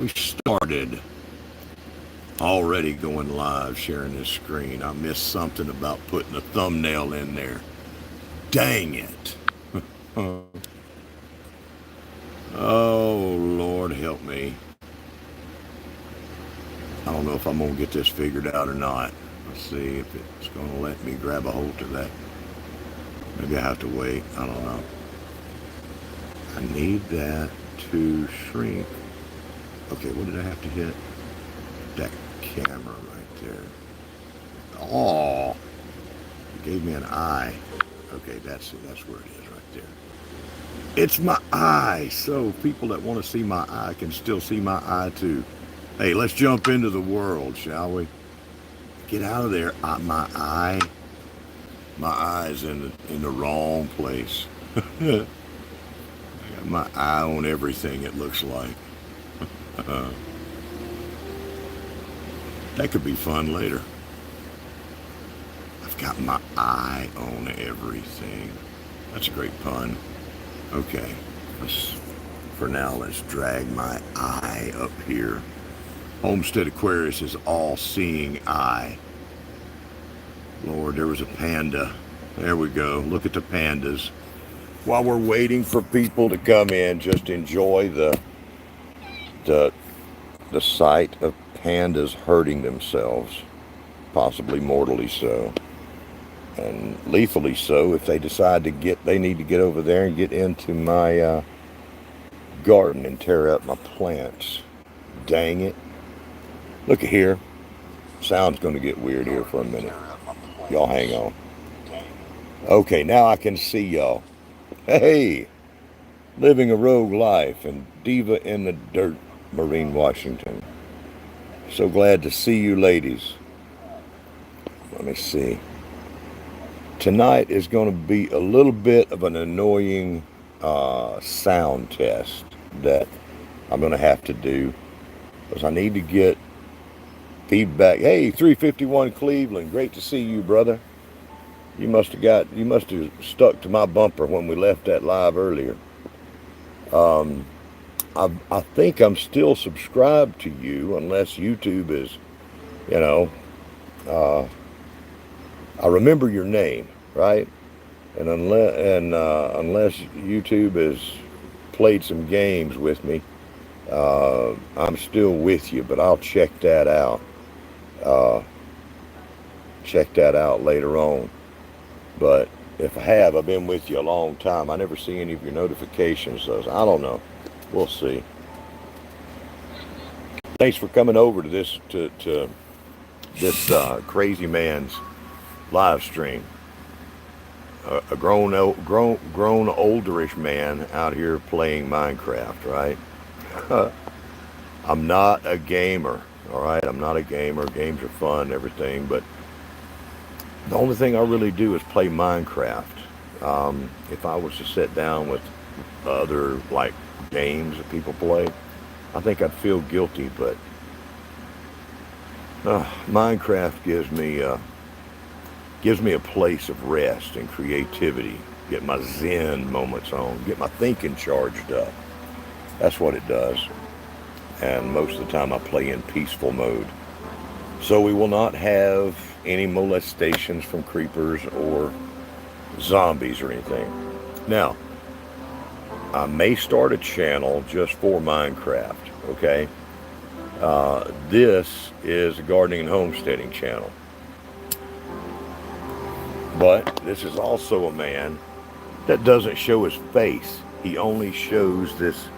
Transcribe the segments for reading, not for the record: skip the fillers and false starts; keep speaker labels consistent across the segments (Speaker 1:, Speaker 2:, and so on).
Speaker 1: We started. Already going live, sharing this screen. I missed something about putting a thumbnail in there. Dang it. Oh, Lord help me. I don't know if I'm going to get this figured out or not. Let's see if it's going to let me grab a hold of that. Maybe I have to wait. I don't know. I need that to shrink. Okay, what did I have to hit? That camera right there. Oh, it gave me an eye. Okay, that's where it is right there. It's my eye. So people that want to see my eye can still see my eye too. Hey, let's jump into the world, shall we? Get out of there. My eye's in the wrong place. I got my eye on everything. It looks like. That could be fun later. I've got my eye on everything. That's a great pun. Okay, for now, let's drag my eye up here. Homestead Aquarius is all-seeing eye. Lord, there was a panda. There we go. Look at the pandas. While we're waiting for people to come in, just enjoy the sight of pandas hurting themselves, possibly mortally so, and lethally so if they decide they need to get over there and get into my garden and tear up my plants. Dang it. Look at here. Sound's going to get weird here for a minute. Y'all hang on. Okay, now I can see y'all. Hey, living a rogue life and diva in the dirt, Marine, Washington. So glad to see you ladies. Let me see. Tonight is going to be a little bit of an annoying sound test that I'm going to have to do because I need to get feedback. Hey, 351 Cleveland, great to see you, brother. You must have stuck to my bumper when we left that live earlier. I think I'm still subscribed to you unless YouTube is, I remember your name, right? And unless YouTube has played some games with me, I'm still with you, but I'll check that out. Check that out later on. But if I have, I've been with you a long time. I never see any of your notifications, so I don't know. We'll see. Thanks for coming over to this crazy man's live stream. A grown olderish man out here playing Minecraft, right? I'm not a gamer, all right? I'm not a gamer. Games are fun and everything, but the only thing I really do is play Minecraft. If I was to sit down with other like games that people play, I think I'd feel guilty, but Minecraft gives me a place of rest and creativity. Get my Zen moments on. Get my thinking charged up. That's what it does. And most of the time I play in peaceful mode. So we will not have any molestations from creepers or zombies or anything. Now, I may start a channel just for Minecraft, okay? This is a gardening and homesteading channel. But this is also a man that doesn't show his face. He only shows this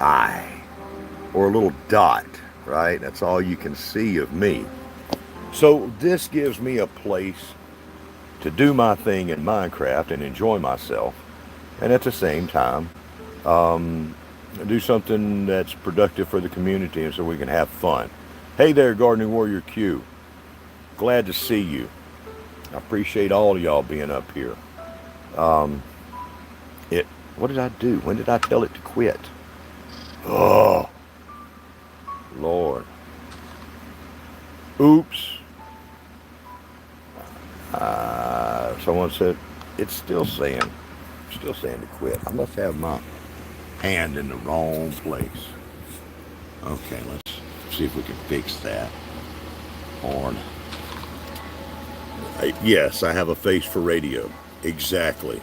Speaker 1: eye or a little dot, right? That's all you can see of me. So this gives me a place to do my thing in Minecraft and enjoy myself, and at the same time do something that's productive for the community and so we can have fun. Hey there, Gardening Warrior Q. Glad to see you. I appreciate all of y'all being up here. What did I do? When did I tell it to quit? Oh, Lord. Oops. Someone said it's still saying to quit. I must have my hand in the wrong place. Okay, let's see if we can fix that. Horn. Yes, I have a face for radio. Exactly.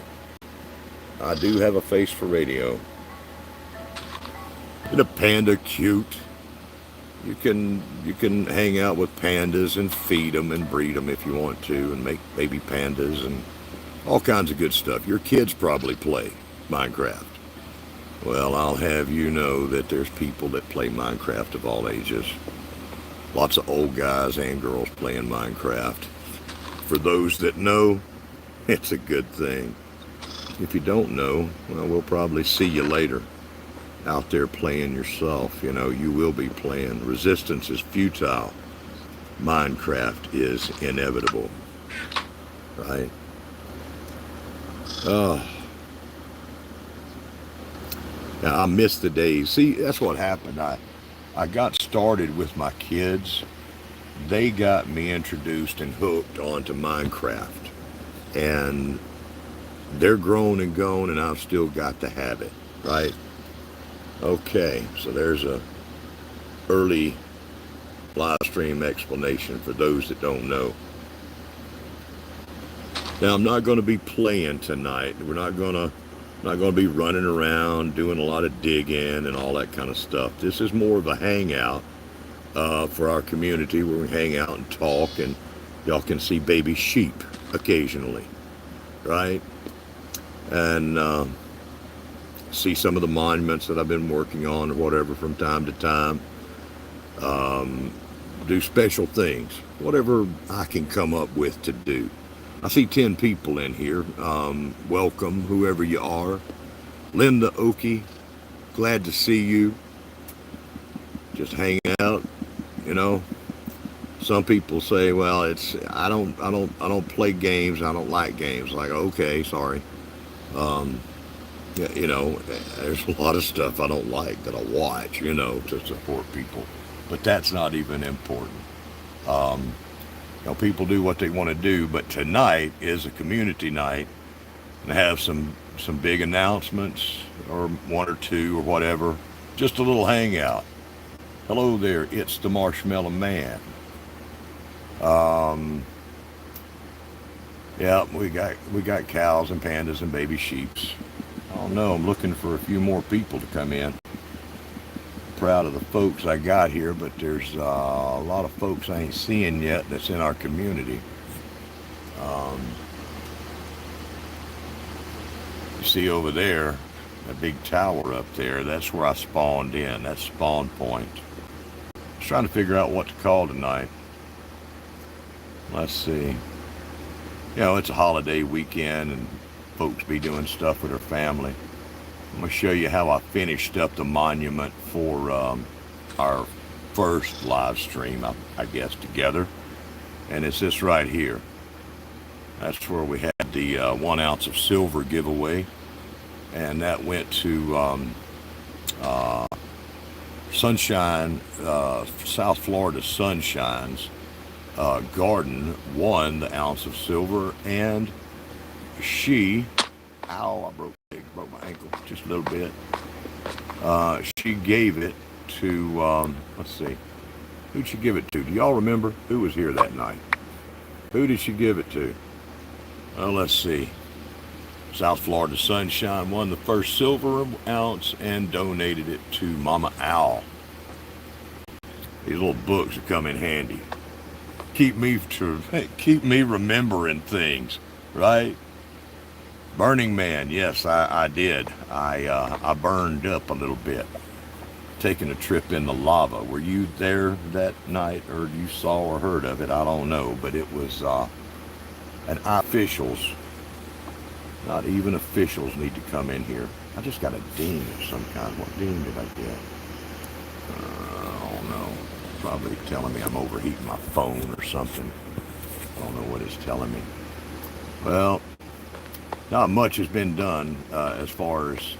Speaker 1: I do have a face for radio. Isn't a panda cute? You can hang out with pandas and feed them and breed them if you want to, and make baby pandas and all kinds of good stuff. Your kids probably play Minecraft. Well, I'll have you know that there's people that play Minecraft of all ages. Lots of old guys and girls playing Minecraft. For those that know, it's a good thing. If you don't know, well, we'll probably see you later out there playing yourself. You know, you will be playing. Resistance is futile. Minecraft is inevitable. Right? Oh. Now, I miss the days. See, that's what happened. I got started with my kids. They got me introduced and hooked onto Minecraft. And they're grown and gone, and I've still got the habit, right? Okay, so there's a early live stream explanation for those that don't know. Now, I'm not going to be playing tonight. We're not going to be running around doing a lot of digging and all that kind of stuff. This is more of a hangout for our community where we hang out and talk, and y'all can see baby sheep occasionally, right? And see some of the monuments that I've been working on or whatever from time to time. Do special things, whatever I can come up with to do. I see 10 people in here. Welcome, whoever you are. Linda Okie, glad to see you. Just hanging out, you know. Some people say, well, I don't play games. I don't like games. Like, okay, sorry. Yeah, you know, there's a lot of stuff I don't like that I watch, you know, to support people. But that's not even important. You know, people do what they want to do, but tonight is a community night, and have some big announcements, or one or two or whatever. Just a little hangout. Hello there, it's the Marshmallow Man. Yeah, we got cows and pandas and baby sheeps. I don't know, I'm looking for a few more people to come in. Proud of the folks I got here, but there's a lot of folks I ain't seeing yet that's in our community. You see over there, that big tower up there, that's where I spawned in. That's spawn point. I was trying to figure out what to call tonight. Let's see. You know, it's a holiday weekend and folks be doing stuff with their family. I'm going to show you how I finished up the monument for our first live stream, I guess, together. And it's this right here. That's where we had the 1 ounce of silver giveaway. And that went to Sunshine, South Florida Sunshine's garden, won the ounce of silver. And she, ow, I broke my ankle just a little bit. She gave it to, let's see, who'd she give it to? Do y'all remember who was here that night? Who did she give it to? Well, let's see. South Florida Sunshine won the first silver ounce and donated it to Mama Owl. These little books have come in handy. Keep me remembering things, right? Burning Man, yes, I did. I burned up a little bit, taking a trip in the lava. Were you there that night, or you saw or heard of it? I don't know, but it was, and officials, not even officials need to come in here. I just got a ding of some kind. What ding did I get? I don't know. Probably telling me I'm overheating my phone or something. I don't know what it's telling me. Well, not much has been done as far as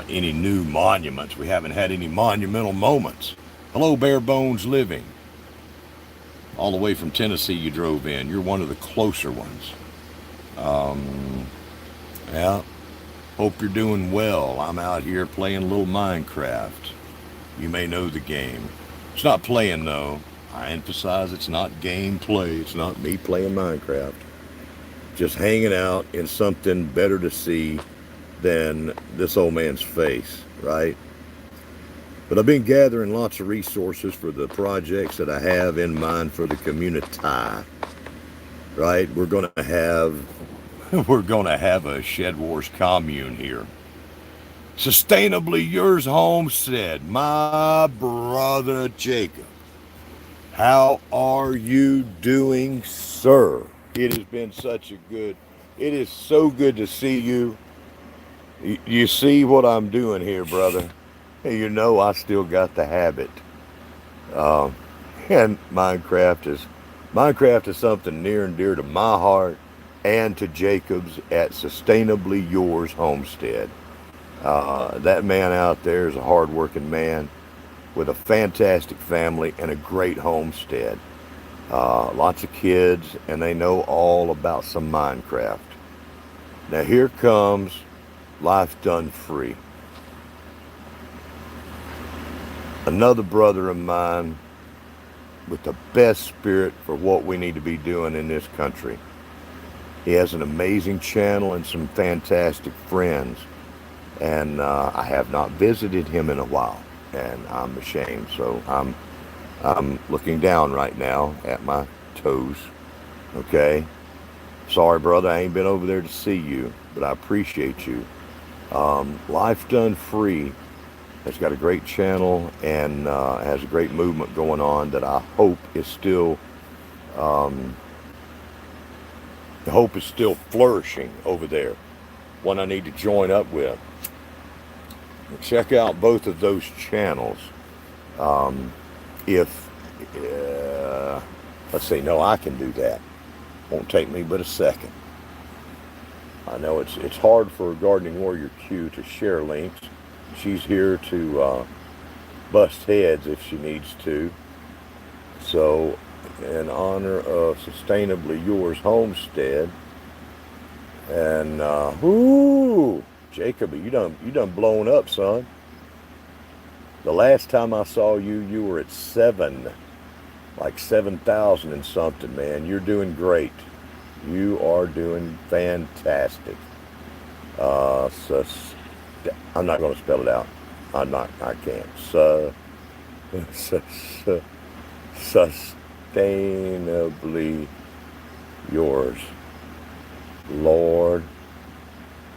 Speaker 1: any new monuments. We haven't had any monumental moments. Hello, Bare Bones Living. All the way from Tennessee you drove in. You're one of the closer ones. Yeah. Hope you're doing well. I'm out here playing a little Minecraft. You may know the game. It's not playing though. I emphasize it's not gameplay. It's not me playing Minecraft. Just hanging out in something better to see than this old man's face, right? But I've been gathering lots of resources for the projects that I have in mind for the community, right? We're gonna have a Shed Wars commune here. Sustainably Yours Homestead, my brother Jacob. How are you doing, sir? It has been it is so good to see you. You see what I'm doing here, brother. You know I still got the habit. Um, and Minecraft is something near and dear to my heart and to Jacob's at Sustainably Yours Homestead. That man out there is a hard-working man with a fantastic family and a great homestead. Lots of kids, and they know all about some Minecraft. Now here comes Life Done Free. Another brother of mine with the best spirit for what we need to be doing in this country. He has an amazing channel and some fantastic friends. And I have not visited him in a while, and I'm ashamed. So I'm looking down right now at my toes. Okay, sorry, brother, I ain't been over there to see you, but I appreciate you. Life Done Free has got a great channel and has a great movement going on that I hope is still flourishing over there. One I need to join up with. Check out both of those channels. Let's see, no, I can do that. Won't take me but a second. I know it's hard for Gardening Warrior Q to share links. She's here to bust heads if she needs to. So, in honor of Sustainably Yours Homestead, and Jacob, you done blown up, son. The last time I saw you, you were at 7,000 and something, man. You're doing great. You are doing fantastic. I'm not going to spell it out. I can't. Sustainably Yours. Lord.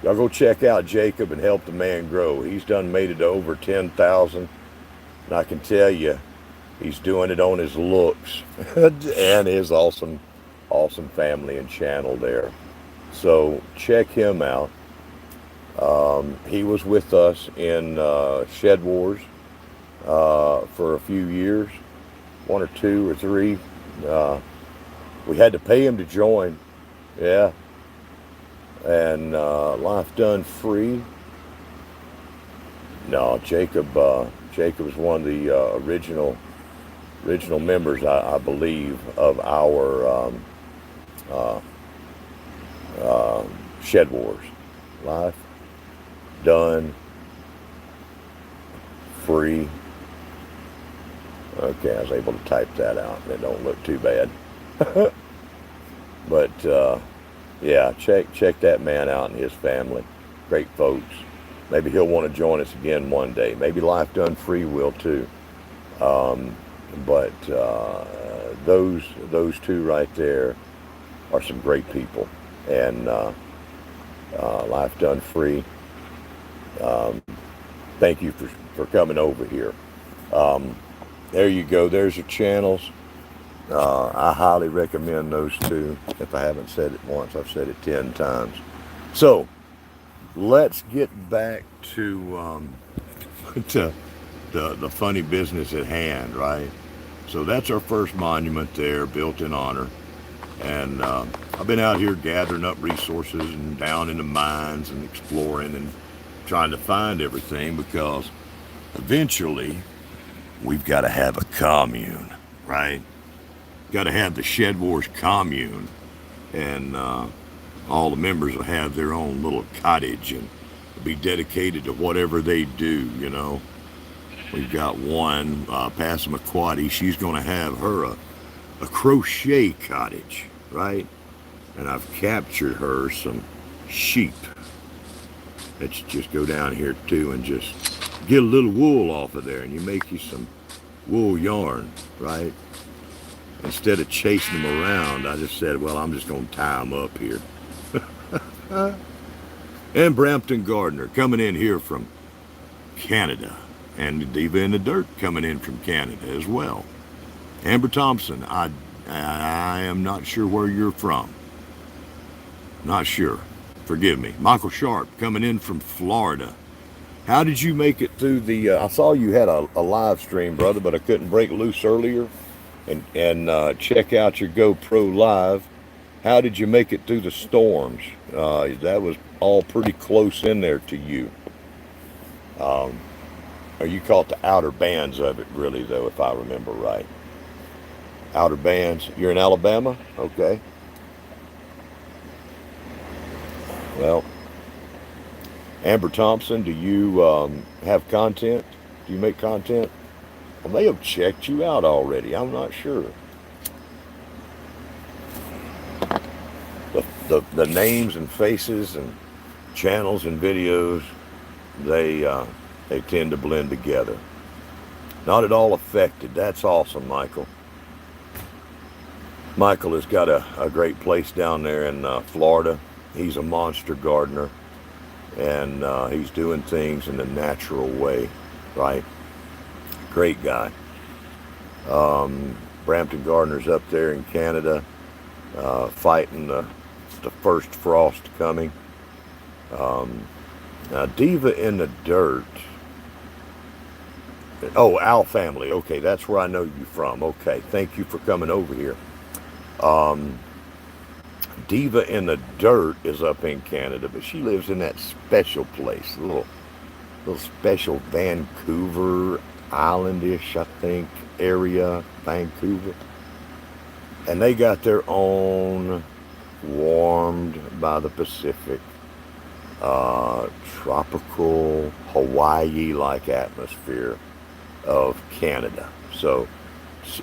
Speaker 1: Y'all go check out Jacob and help the man grow. He's done made it to over 10,000. And I can tell you, he's doing it on his looks and his awesome family and channel there. So check him out. He was with us in Shed Wars for a few years, 1 or 2 or 3. We had to pay him to join. Yeah. And Life Done Free. No, Jacob is one of the original members, I believe, of our Shed Wars. Life Done Free. Okay, I was able to type that out. It don't look too bad. But yeah, check that man out and his family. Great folks. Maybe he'll want to join us again one day. Maybe Life Done Free will too. But those two right there are some great people. And Life Done Free. Thank you for coming over here. There you go. There's your channels. I highly recommend those two. If I haven't said it once, I've said it 10 times. So let's get back to the funny business at hand, right? So that's our first monument there, built in honor. And I've been out here gathering up resources and down in the mines and exploring and trying to find everything, because eventually we've got to have a commune, right? Got to have the Shed Wars commune, and all the members will have their own little cottage and be dedicated to whatever they do, you know. We've got one, Passamaquoddy. She's going to have her a crochet cottage, right? And I've captured her some sheep. Let's just go down here too and just get a little wool off of there, and you make you some wool yarn, right? Instead of chasing them around, I just said, well, I'm just going to tie them up here. And Brampton Gardner coming in here from Canada. And Diva in the Dirt coming in from Canada as well. Amber Thompson, I am not sure where you're from. Not sure. Forgive me. Michael Sharp coming in from Florida. How did you make it through the... I saw you had a live stream, brother, but I couldn't break loose earlier and check out your GoPro Live. How did you make it through the storms? That was all pretty close in there to you. Or you caught the outer bands of it, really, though, if I remember right. Outer bands. You're in Alabama? Okay. Well, Amber Thompson, do you have content? Do you make content? I may have checked you out already. I'm not sure. The names and faces and channels and videos, they tend to blend together. Not at all affected. That's awesome, Michael. Michael has got a great place down there in Florida. He's a monster gardener, and he's doing things in a natural way, right? Great guy. Brampton Gardner's up there in Canada, fighting the first frost coming. Now, Diva in the Dirt. Oh, Al family. Okay, that's where I know you from. Okay, thank you for coming over here. Diva in the Dirt is up in Canada, but she lives in that special place, a little special Vancouver Islandish, I think, area, Vancouver. And they got their own warmed by the Pacific, tropical Hawaii-like atmosphere of Canada. So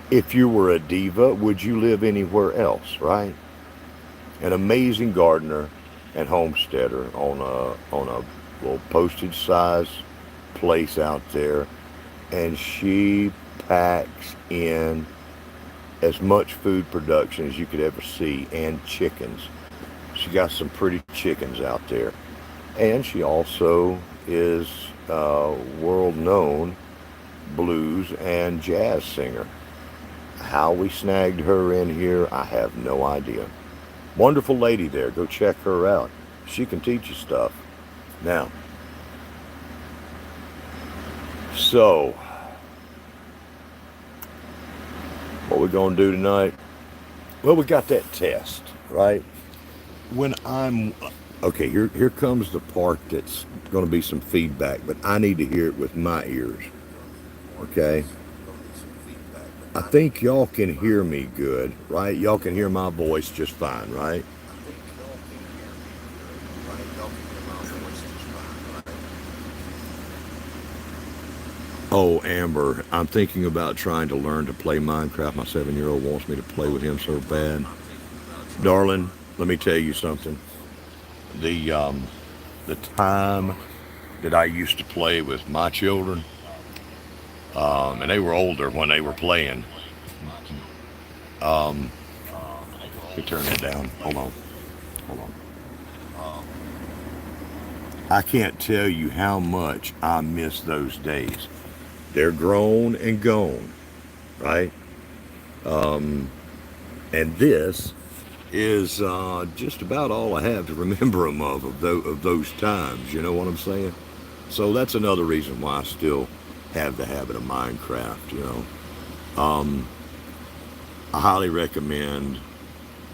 Speaker 1: if you were a diva, would you live anywhere else, right? An amazing gardener and homesteader on a little postage size place out there, and she packs in as much food production as you could ever see, and chickens. She got some pretty chickens out there. And she also is a world-known blues and jazz singer. How we snagged her in here, I have no idea. Wonderful lady there. Go check her out. She can teach you stuff. Now, so, what we're going to do tonight? Well, we got that test, right? When I'm... Okay, here comes the part that's going to be some feedback, but I need to hear it with my ears, okay? I think y'all can hear me good, right? Y'all can hear my voice just fine, right? Oh, Amber, I'm thinking about trying to learn to play Minecraft. My 7-year-old wants me to play with him so bad. Darling, let me tell you something. The time that I used to play with my children, and they were older when they were playing. Let me turn that down. Hold on. I can't tell you how much I miss those days. They're grown and gone, right? And this is just about all I have to remember them of those times. You know what I'm saying? So that's another reason why I still have the habit of Minecraft. You know, I highly recommend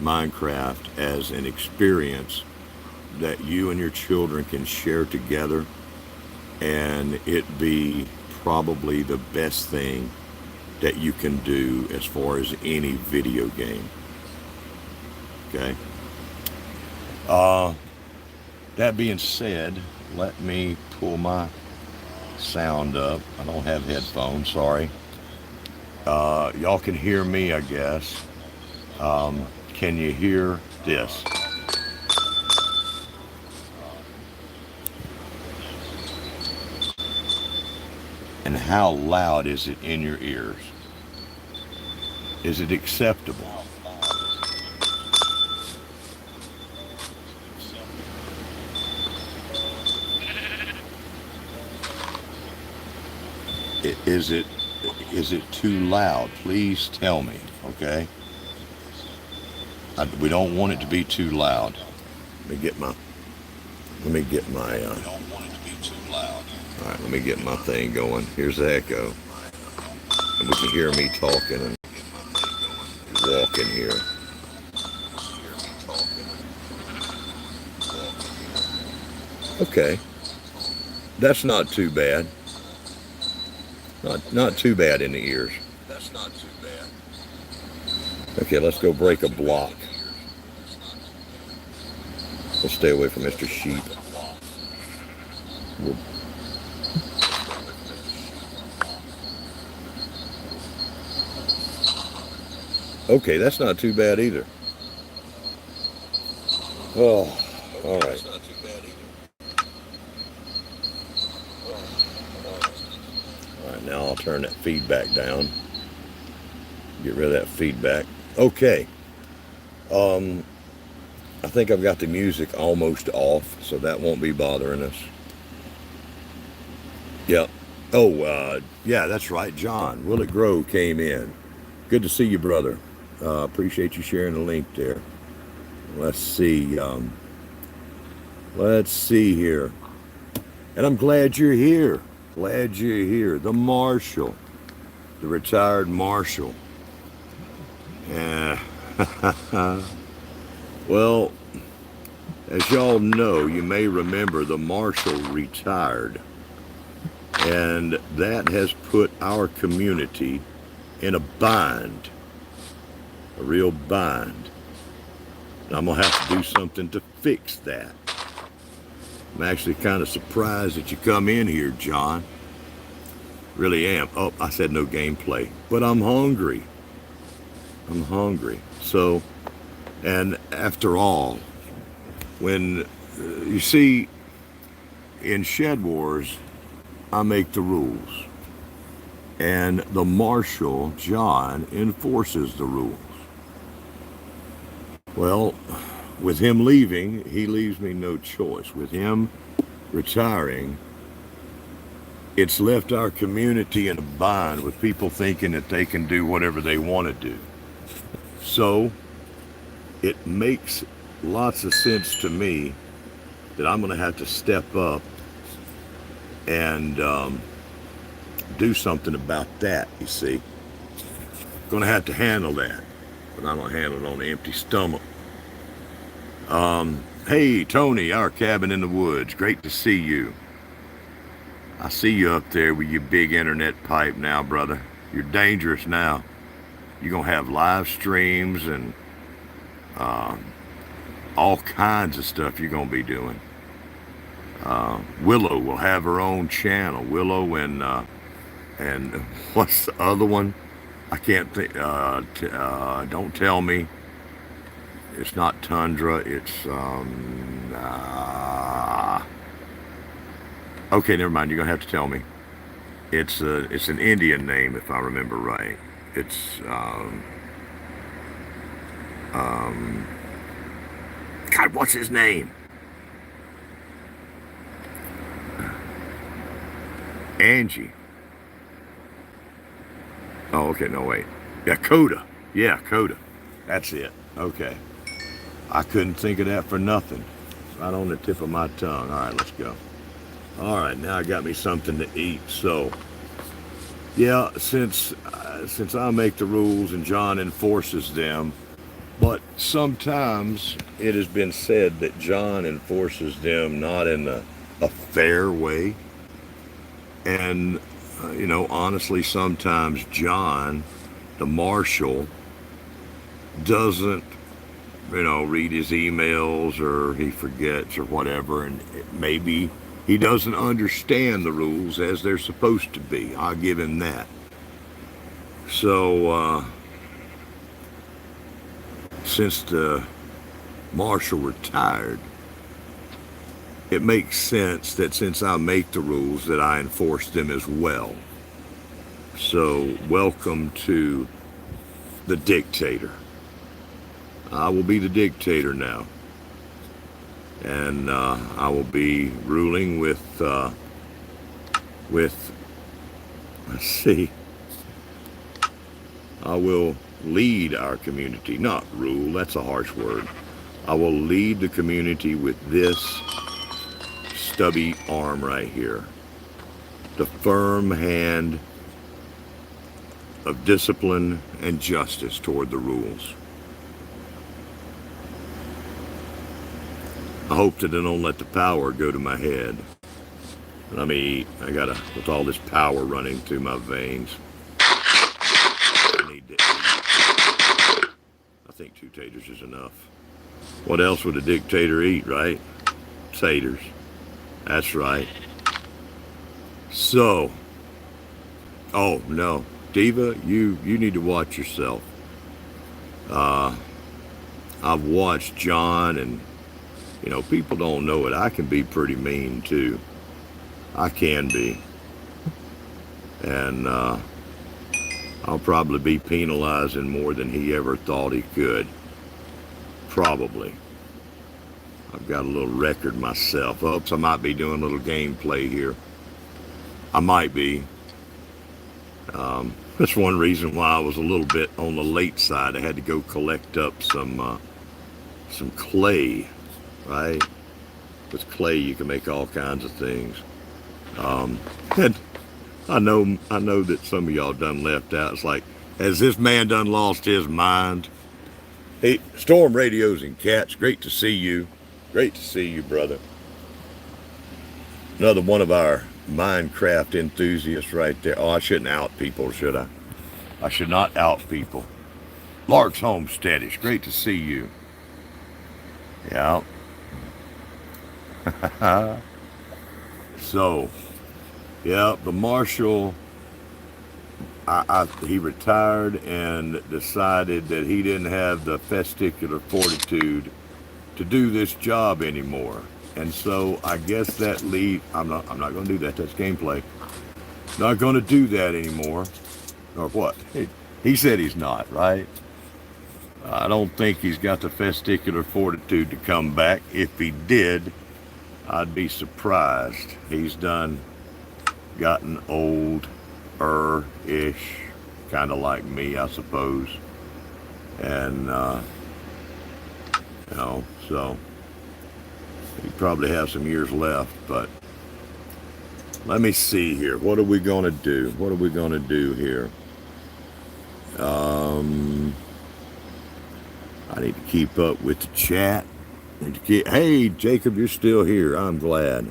Speaker 1: Minecraft as an experience that you and your children can share together, and it be probably the best thing that you can do as far as any video game. Okay. That being said, let me pull my sound up. I don't have headphones, sorry. Y'all can hear me, I guess. Can you hear this? And how loud is it in your ears? Is it acceptable? Is it too loud? Please tell me, okay? We don't want it to be too loud. Let me get my. We don't want it to be too loud. All right, let me get my thing going. Here's the echo, and we can hear me talking and walking here. Okay, that's not too bad. Not too bad in the ears. That's not too bad. Okay, let's go break a block. We'll stay away from Mr. Sheep. Okay, that's not too bad either. Oh, all right. All right, now I'll turn that feedback down. Get rid of that feedback. Okay. I think I've got the music almost off, so that won't be bothering us. Yep. Oh, yeah, that's right. John Willett Grove came in. Good to see you, brother. Appreciate you sharing the link there. Let's see. Let's see here. And I'm glad you're here. Glad you're here. The Marshal. The retired Marshal. Yeah. Well, as y'all know, you may remember the Marshal retired. And that has put our community in a bind. A real bind. And I'm going to have to do something to fix that. I'm actually kind of surprised that you come in here, John. Really am. Oh, I said no gameplay. But I'm hungry. I'm hungry. So, and after all, when, you see, in Shed Wars, I make the rules. And the Marshal, John, enforces the rules. Well, with him leaving, he leaves me no choice. With him retiring, it's left our community in a bind with people thinking that they can do whatever they want to do. So it makes lots of sense to me that I'm going to have to step up and do something about that, you see. Going to have to handle that, but I'm going to handle it on an empty stomach. Hey, Tony, our cabin in the woods. Great to see you. I see you up there with your big internet pipe now, brother. You're dangerous now. You're going to have live streams and all kinds of stuff you're going to be doing. Willow will have her own channel. Willow and what's the other one? I can't think. Don't tell me. It's not Tundra. It's okay. Never mind. You're gonna have to tell me. It's an Indian name, if I remember right. It's God, what's his name? Angie. Oh, okay, no, wait. Yeah, Coda. Yeah, Coda. That's it. Okay. I couldn't think of that for nothing. Right on the tip of my tongue. All right, let's go. All right, now I got me something to eat. So, yeah, since I make the rules and John enforces them, but sometimes it has been said that John enforces them not in a fair way. And, honestly, sometimes John, the Marshal, doesn't, read his emails, or he forgets or whatever. And maybe He doesn't understand the rules as they're supposed to be. I'll give him that. So, since the marshal retired, it makes sense that since I make the rules that I enforce them as well. So, welcome to the Dictator. I will be the Dictator now. And I will be ruling with, let's see, I will lead our community, not rule, that's a harsh word. I will lead the community with this stubby arm right here. The firm hand of discipline and justice toward the rules. I hope that I don't let the power go to my head. Let me eat. I gotta, with all this power running through my veins, I need to eat. I think 2 taters is enough. What else would a dictator eat, right? Taters. That's right. So, oh no, Diva, you need to watch yourself. I've watched John, and you know, people don't know it. I can be pretty mean too. I can be. And I'll probably be penalizing more than he ever thought he could. Probably. I've got a little record myself. Oops, I might be doing a little gameplay here. I might be. That's one reason why I was a little bit on the late side. I had to go collect up some clay, right? With clay, you can make all kinds of things. And I know that some of y'all done left out. It's like, has this man done lost his mind? Hey, Storm Radios and Cats, great to see you. Great to see you, brother. Another one of our Minecraft enthusiasts right there. Oh, I shouldn't out people, should I? I should not out people. Lark's Homesteadish, great to see you. Yeah. So, yeah, the marshal, he retired and decided that he didn't have the testicular fortitude to do this job anymore. And so I guess that I'm not going to do that. That's gameplay. Not going to do that anymore. Or what? He said he's not, right? I don't think he's got the testicular fortitude to come back. If he did, I'd be surprised. He's gotten old-ish, kind of like me, I suppose. And, you know, so he probably has some years left, but let me see here. What are we going to do? What are we going to do here? I need to keep up with the chat. Hey, Jacob, you're still here. I'm glad.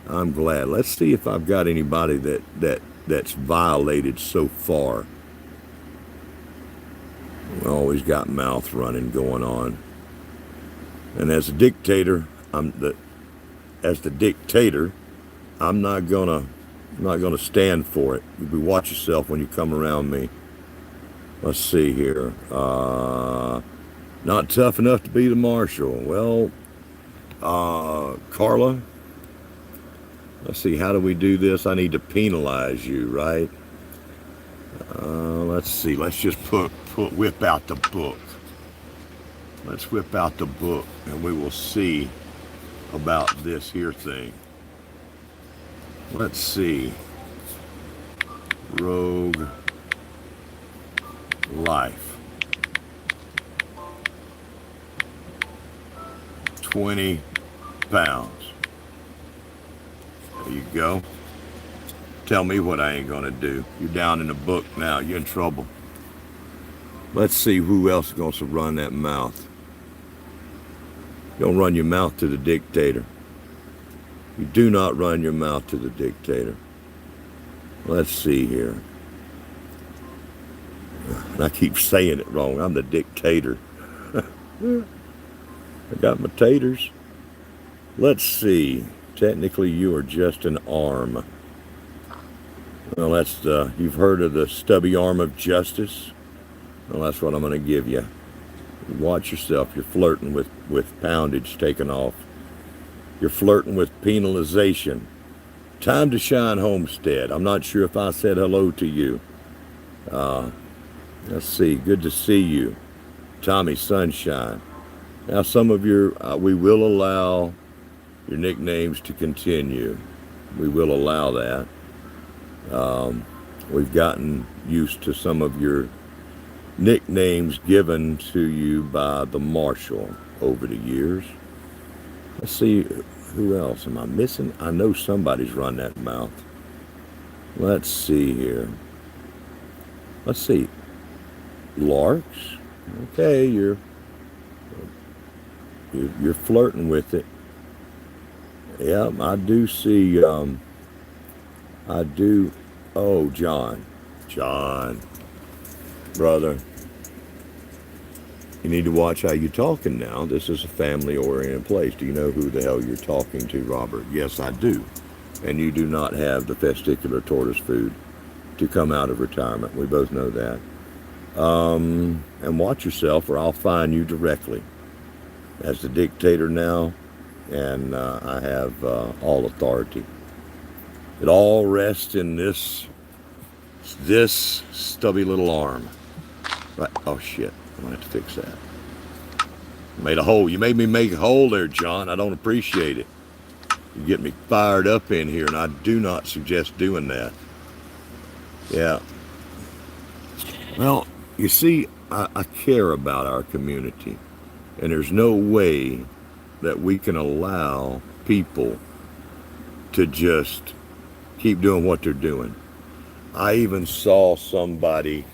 Speaker 1: Let's see if I've got anybody that's violated so far. We always got mouth running going on. And as a dictator, I'm not gonna stand for it. You watch yourself when you come around me. Let's see here. Not tough enough to be the marshal. Well, Carla, let's see, how do we do this? I need to penalize you, right? Let's see, let's just whip out the book. Let's whip out the book and we will see about this here thing. Let's see. Rogue life. 20 pounds. There you go. Tell me what I ain't gonna do. You're down in the book now. You're in trouble. Let's see who else is going to run that mouth. Don't run your mouth to the dictator. You do not run your mouth to the dictator. Let's see here. And I keep saying it wrong. I'm the dictator. I got my taters. Let's see. Technically, you are just an arm. Well, that's you've heard of the stubby arm of justice? Well, that's what I'm going to give you. Watch yourself. You're flirting with poundage taken off. You're flirting with penalization. Time to shine, Homestead. I'm not sure if I said hello to you. Let's see. Good to see you. Tommy Sunshine. Now, some of your, we will allow your nicknames to continue. We will allow that. We've gotten used to some of your nicknames given to you by the Marshal over the years. Let's see, who else am I missing? I know somebody's run that mouth. Let's see here. Let's see. Larks. Okay, you're flirting with it. Yeah, I do see. I do. Oh, John, brother, you need to watch how you're talking now. This is a family-oriented place. Do you know who the hell you're talking to, Robert? Yes, I do. And you do not have the testicular tortoise food to come out of retirement. We both know that. And watch yourself, or I'll fine you directly. As the dictator now, and I have all authority. It all rests in this stubby little arm. Right. Oh shit! I'm gonna have to fix that. Made a hole. You made me make a hole there, John. I don't appreciate it. You get me fired up in here, and I do not suggest doing that. Yeah. Well, you see, I care about our community, and there's no way that we can allow people to just keep doing what they're doing. I even saw somebody,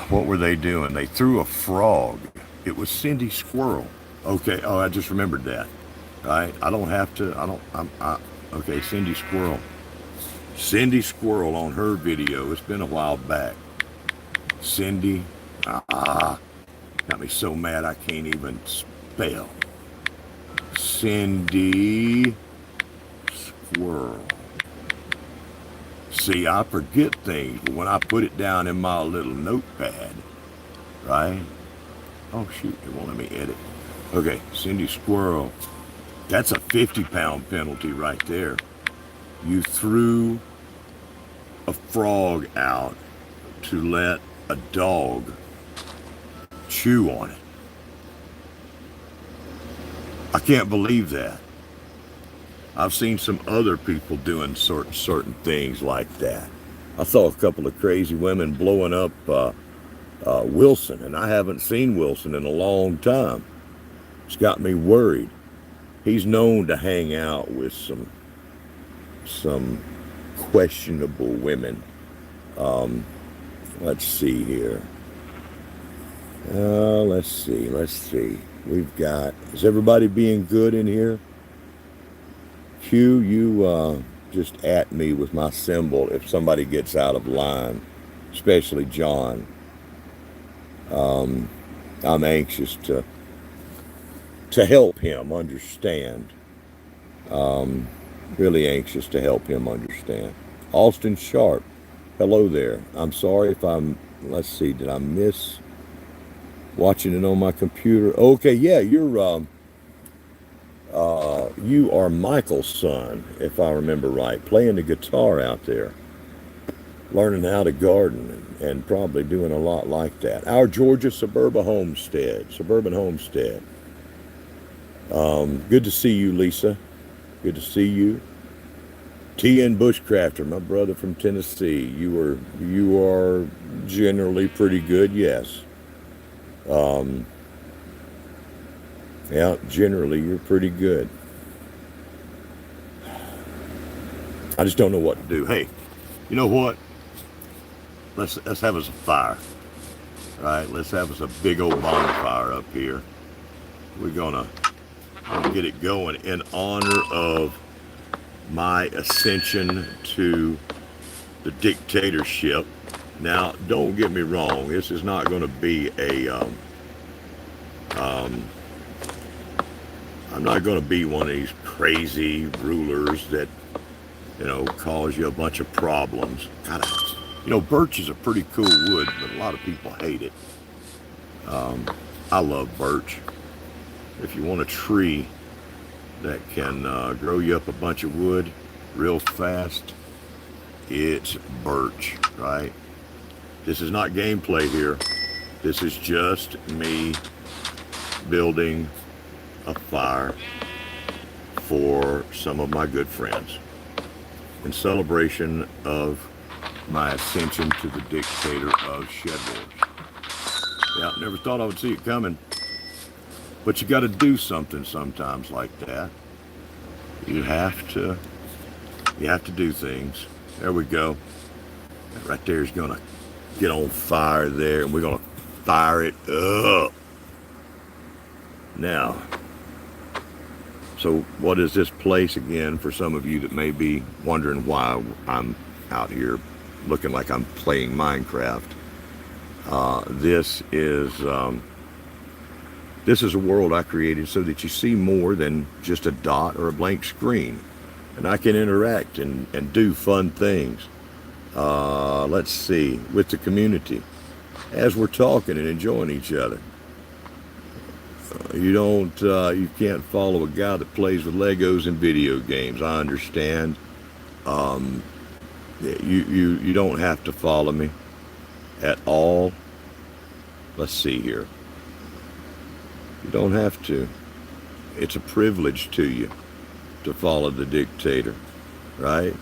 Speaker 1: what were they doing? They threw a frog. It was Cindy Squirrel. Okay, oh, I just remembered that. Right? I don't have to, okay, Cindy Squirrel. Cindy Squirrel on her video, it's been a while back. Cindy, got me so mad I can't even spell. Cindy Squirrel. See, I forget things, but when I put it down in my little notepad, right? Oh shoot, it won't let me edit. Okay, Cindy Squirrel. That's a 50-pound penalty right there. You threw a frog out to let a dog chew on it. I can't believe that. I've seen some other people doing certain things like that. I saw a couple of crazy women blowing up Wilson, and I haven't seen Wilson in a long time. It's got me worried. He's known to hang out with some questionable women. Let's see here. Let's see. We've got, is everybody being good in here? Q, you just at me with my symbol if somebody gets out of line, especially John. I'm anxious to help him understand. Really anxious to help him understand. Austin Sharp, hello there. I'm sorry if let's see, did I miss watching it on my computer? Okay, yeah, you are Michael's son, if I remember right, playing the guitar out there, learning how to garden, and probably doing a lot like that. Our Georgia suburban homestead. Good to see you, Lisa. Good to see you. T.N. Bushcrafter, my brother from Tennessee. You are generally pretty good, yes. Yeah, generally you're pretty good. I just don't know what to do. Hey, you know what? Let's have us a fire. Right? Let's have us a big old bonfire up here. We're gonna get it going in honor of my ascension to the dictatorship. Now, don't get me wrong. This is not going to be a I'm not going to be one of these crazy rulers that, cause you a bunch of problems. God, birch is a pretty cool wood, but a lot of people hate it. I love birch. If you want a tree that can grow you up a bunch of wood real fast, it's birch, right? This is not gameplay here. This is just me building a fire for some of my good friends in celebration of my ascension to the Dictator of ShedWars. Yeah, never thought I would see it coming. But you got to do something sometimes like that. You have to do things. There we go. That right there is going to get on fire there, and we're going to fire it up. Now, so what is this place again for some of you that may be wondering why I'm out here looking like I'm playing Minecraft? This is a world I created so that you see more than just a dot or a blank screen, and I can interact and do fun things. Let's see, with the community as we're talking and enjoying each other. You can't follow a guy that plays with Legos and video games. I understand. You don't have to follow me at all. Let's see here. You don't have to. It's a privilege to you to follow the Dictator, right?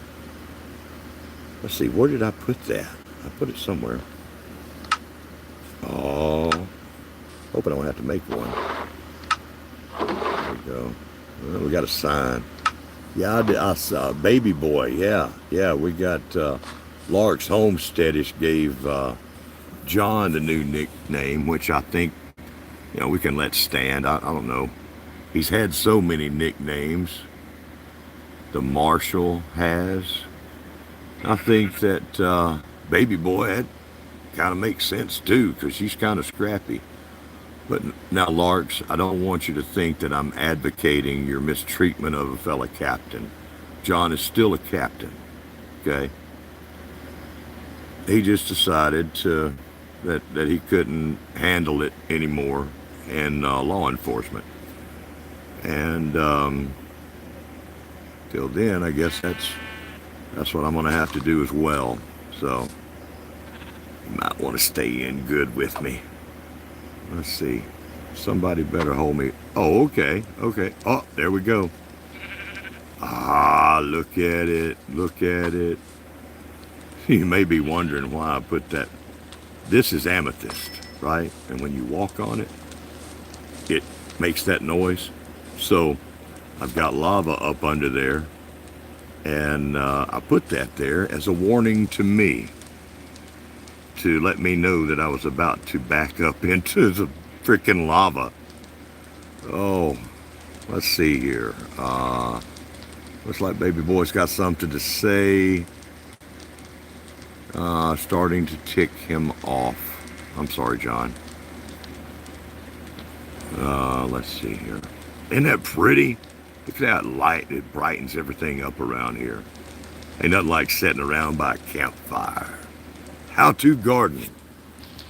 Speaker 1: Let's see, where did I put that? I put it somewhere. Oh, hope I don't have to make one. There we go. Well, we got a sign. Yeah, I saw Baby Boy. Yeah, we got Lark's Homesteadish gave John the new nickname, which I think we can let stand. I don't know. He's had so many nicknames. The Marshal has. I think that Baby Boy, that kind of makes sense too, because she's kind of scrappy. But now, Larks, I don't want you to think that I'm advocating your mistreatment of a fellow captain. John is still a captain, okay? He just decided that he couldn't handle it anymore in law enforcement. And till then, I guess that's what I'm going to have to do as well. So you might want to stay in good with me. Let's see. Somebody better hold me. Oh, okay. Oh, there we go. Ah, look at it. You may be wondering why I put that. This is amethyst, right? And when you walk on it, it makes that noise. So I've got lava up under there, and I put that there as a warning to me, to let me know that I was about to back up into the freaking lava. Oh, let's see here. Looks like Baby Boy's got something to say. Starting to tick him off. I'm sorry, John. Let's see here. Isn't that pretty? Look at that light. It brightens everything up around here. Ain't nothing like sitting around by a campfire. How to garden.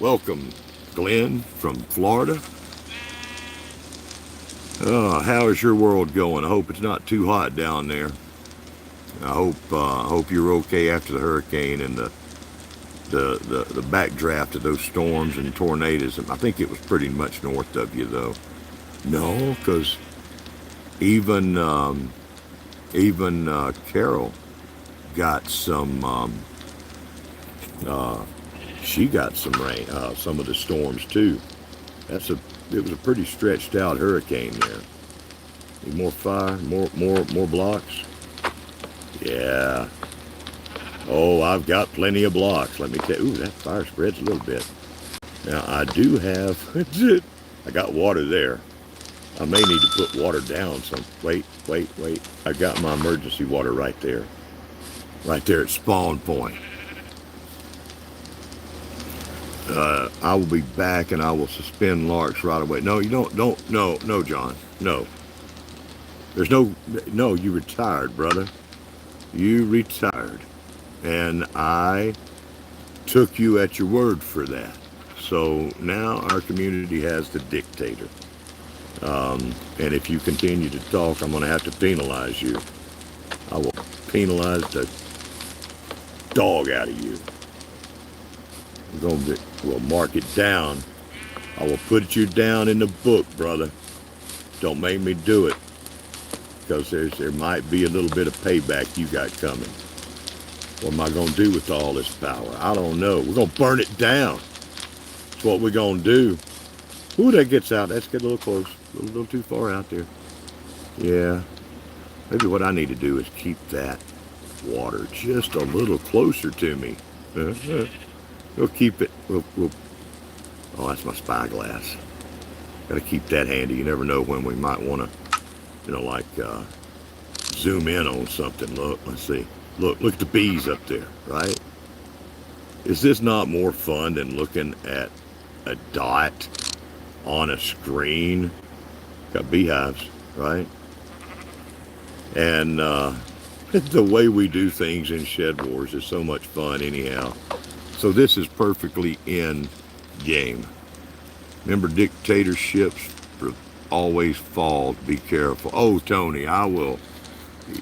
Speaker 1: Welcome, Glenn from Florida. How is your world going? I hope it's not too hot down there. I hope you're okay after the hurricane and the backdraft of those storms and tornadoes. I think it was pretty much north of you, though. No, because even Carol got some. She got some rain, some of the storms too. It was a pretty stretched out hurricane there. Need more fire, more blocks. Yeah. Oh, I've got plenty of blocks. Let me tell you. Ooh, that fire spreads a little bit. Now I do have. I got water there. I may need to put water down some. Wait. I got my emergency water right there. Right there at spawn point. I will be back and I will suspend Larks right away. No, you don't. No, John. No. There's no, you retired, brother. You retired. And I took you at your word for that. So now our community has the dictator. And if you continue to talk, I'm going to have to penalize you. I will penalize the dog out of you. We'll mark it down. I will put you down in the book, brother. Don't make me do it, because there might be a little bit of payback you got coming. What am I going to do with all this power? I don't know. We're going to burn it down. That's what we're going to do. Ooh, that gets out. That's getting a little close. A little too far out there. Yeah. Maybe what I need to do is keep that water just a little closer to me. We'll keep it. Oh, that's my spyglass. Got to keep that handy. You never know when we might want to, zoom in on something. Look, let's see. Look at the bees up there, right? Is this not more fun than looking at a dot on a screen? Got beehives, right? And the way we do things in Shed Wars is so much fun anyhow. So this is perfectly in game. Remember, dictatorships always fall. Be careful. Oh, Tony, I will.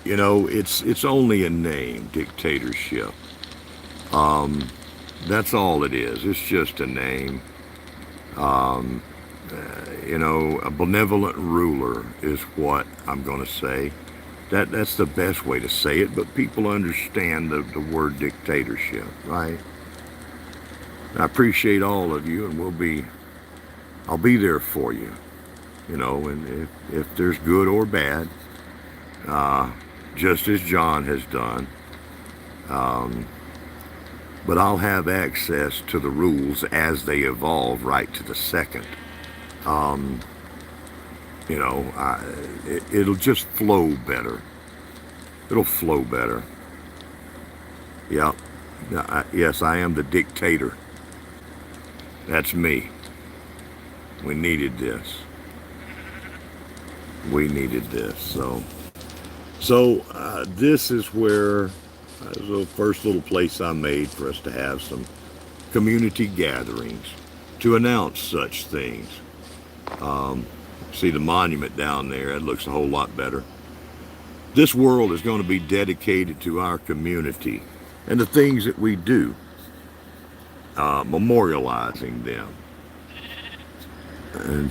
Speaker 1: It's only a name, dictatorship. That's all it is. It's just a name. A benevolent ruler is what I'm going to say. That's the best way to say it, but people understand the word dictatorship, right? I appreciate all of you, and I'll be there for you, and if there's good or bad, just as John has done. But I'll have access to the rules as they evolve right to the second. It'll just flow better. It'll flow better. Yep. Yes, I am the dictator. That's me. We needed this. So this is where the first little place I made for us to have some community gatherings to announce such things. See the monument down there? It looks a whole lot better. This world is going to be dedicated to our community and the things that we do, memorializing them. And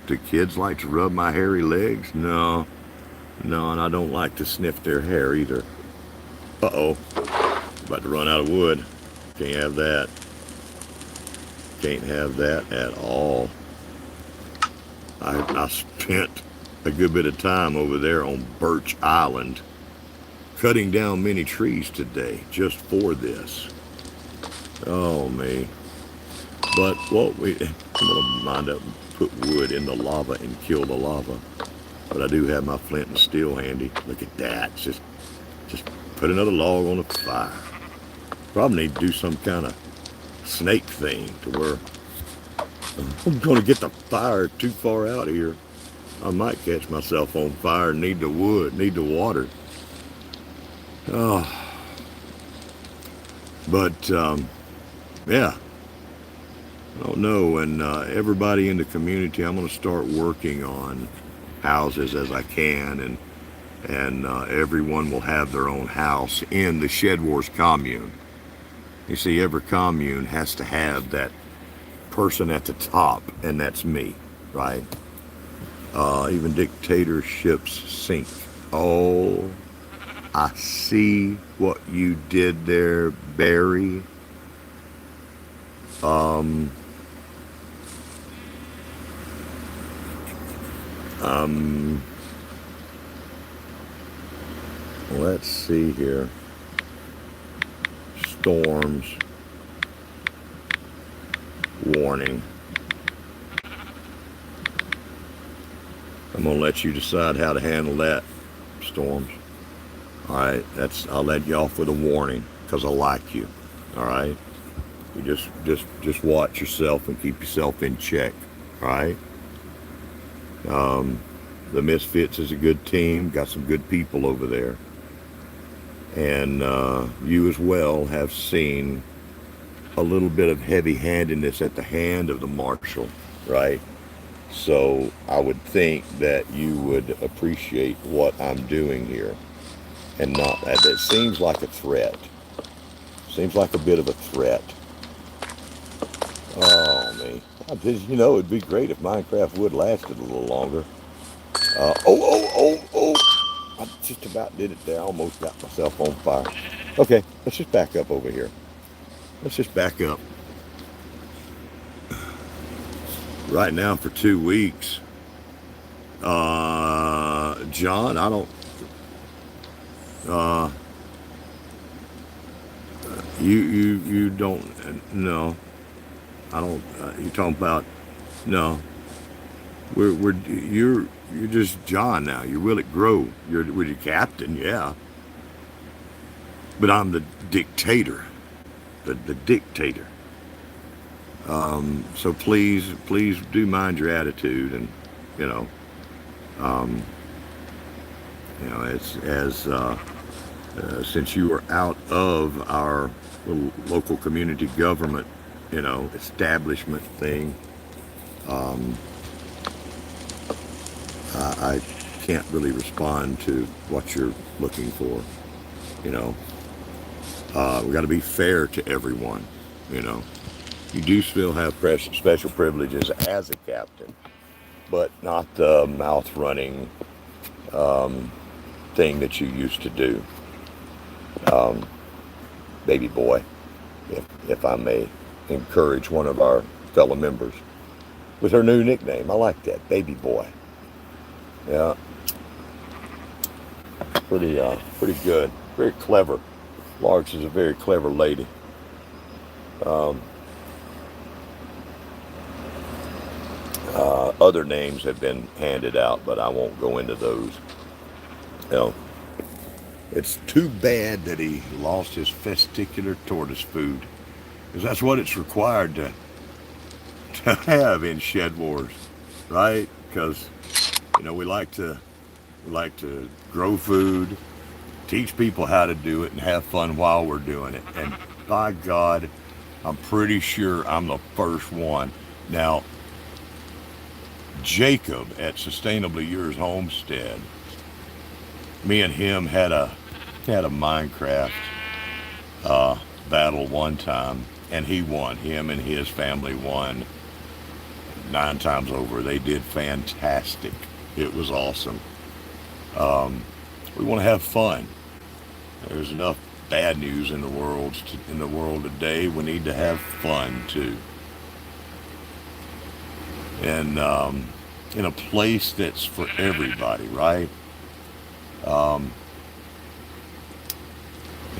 Speaker 1: do kids like to rub my hairy legs? No, and I don't like to sniff their hair either. Uh-oh, about to run out of wood. Can't have that. Can't have that at all. I spent a good bit of time over there on Birch Island cutting down many trees today just for this. Oh, me. But I'm going to wind up and put wood in the lava and kill the lava. But I do have my flint and steel handy. Look at that. Just put another log on the fire. Probably need to do some kind of snake thing to where I'm going to get the fire too far out here. I might catch myself on fire and need the wood, need the water. Oh. But, yeah. I don't know. And everybody in the community, I'm going to start working on houses as I can. And everyone will have their own house in the Shed Wars commune. You see, every commune has to have that person at the top, and that's me, right? Even dictatorships sink. Oh, I see what you did there, Barry. Let's see here. Storms. Warning. I'm going to let you decide how to handle that, storms. All right, I'll let you off with a warning because I like you. All right, you just watch yourself and keep yourself in check. All right. The Misfits is a good team. Got some good people over there. And you as well have seen a little bit of heavy-handedness at the hand of the marshal, right? So I would think that you would appreciate what I'm doing here, and not that it seems like a threat. Seems like a bit of a threat. Oh man, you know, it'd be great if Minecraft would lasted a little longer. Oh! I just about did it there. I almost got myself on fire. Okay, let's just back up over here. Let's just back up. Right now for 2 weeks, John, I don't, you don't, no, I don't, you're talking about, no, you're just John now. You're Will It Grow. You're your captain, yeah. But I'm the dictator, the dictator. So please do mind your attitude, and you know, since you are out of our little local community government, establishment thing, I can't really respond to what you're looking for. We got to be fair to everyone. You do still have special privileges as a captain, but not the mouth-running thing that you used to do. Baby boy, if I may encourage one of our fellow members with her new nickname. I like that, Baby Boy. Yeah, pretty good, very clever. Larks is a very clever lady. Other names have been handed out, but I won't go into those. It's too bad that he lost his testicular tortoise food, because that's what it's required to have in Shed Wars, right? Because we like to grow food, teach people how to do it, and have fun while we're doing it. And by God, I'm pretty sure I'm the first one. Now, Jacob at Sustainably Yours Homestead, me and him had a Minecraft battle one time, and he won. Him and his family won 9 times over. They did fantastic. It was awesome. We want to have fun. There's enough bad news in the world today. We need to have fun too. And in a place that's for everybody, right?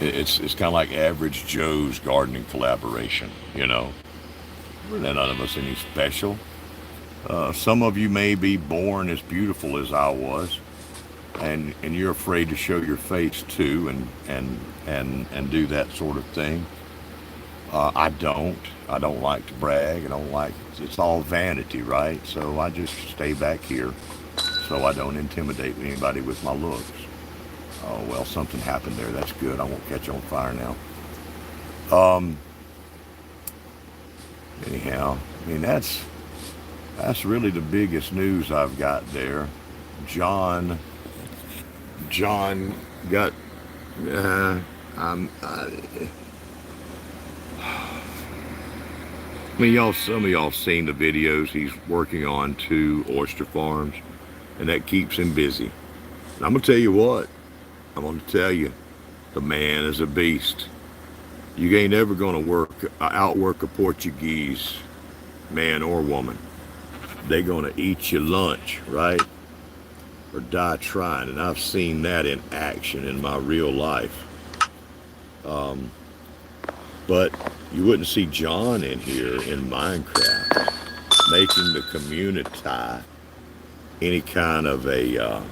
Speaker 1: It's kind of like Average Joe's gardening collaboration, None of us any special. Some of you may be born as beautiful as I was, and you're afraid to show your face too, and do that sort of thing. I don't like to brag. It's all vanity, right? So I just stay back here so I don't intimidate anybody with my looks. Oh, well, something happened there. That's good. I won't catch on fire now. Anyhow, that's really the biggest news I've got there. John got, some of y'all seen the videos. He's working on 2 oyster farms, and that keeps him busy. And I'm gonna tell you what. The man is a beast. You ain't ever gonna outwork a Portuguese man or woman. They gonna eat your lunch, right? Or die trying. And I've seen that in action in my real life. But you wouldn't see John in here in Minecraft making the community any kind of a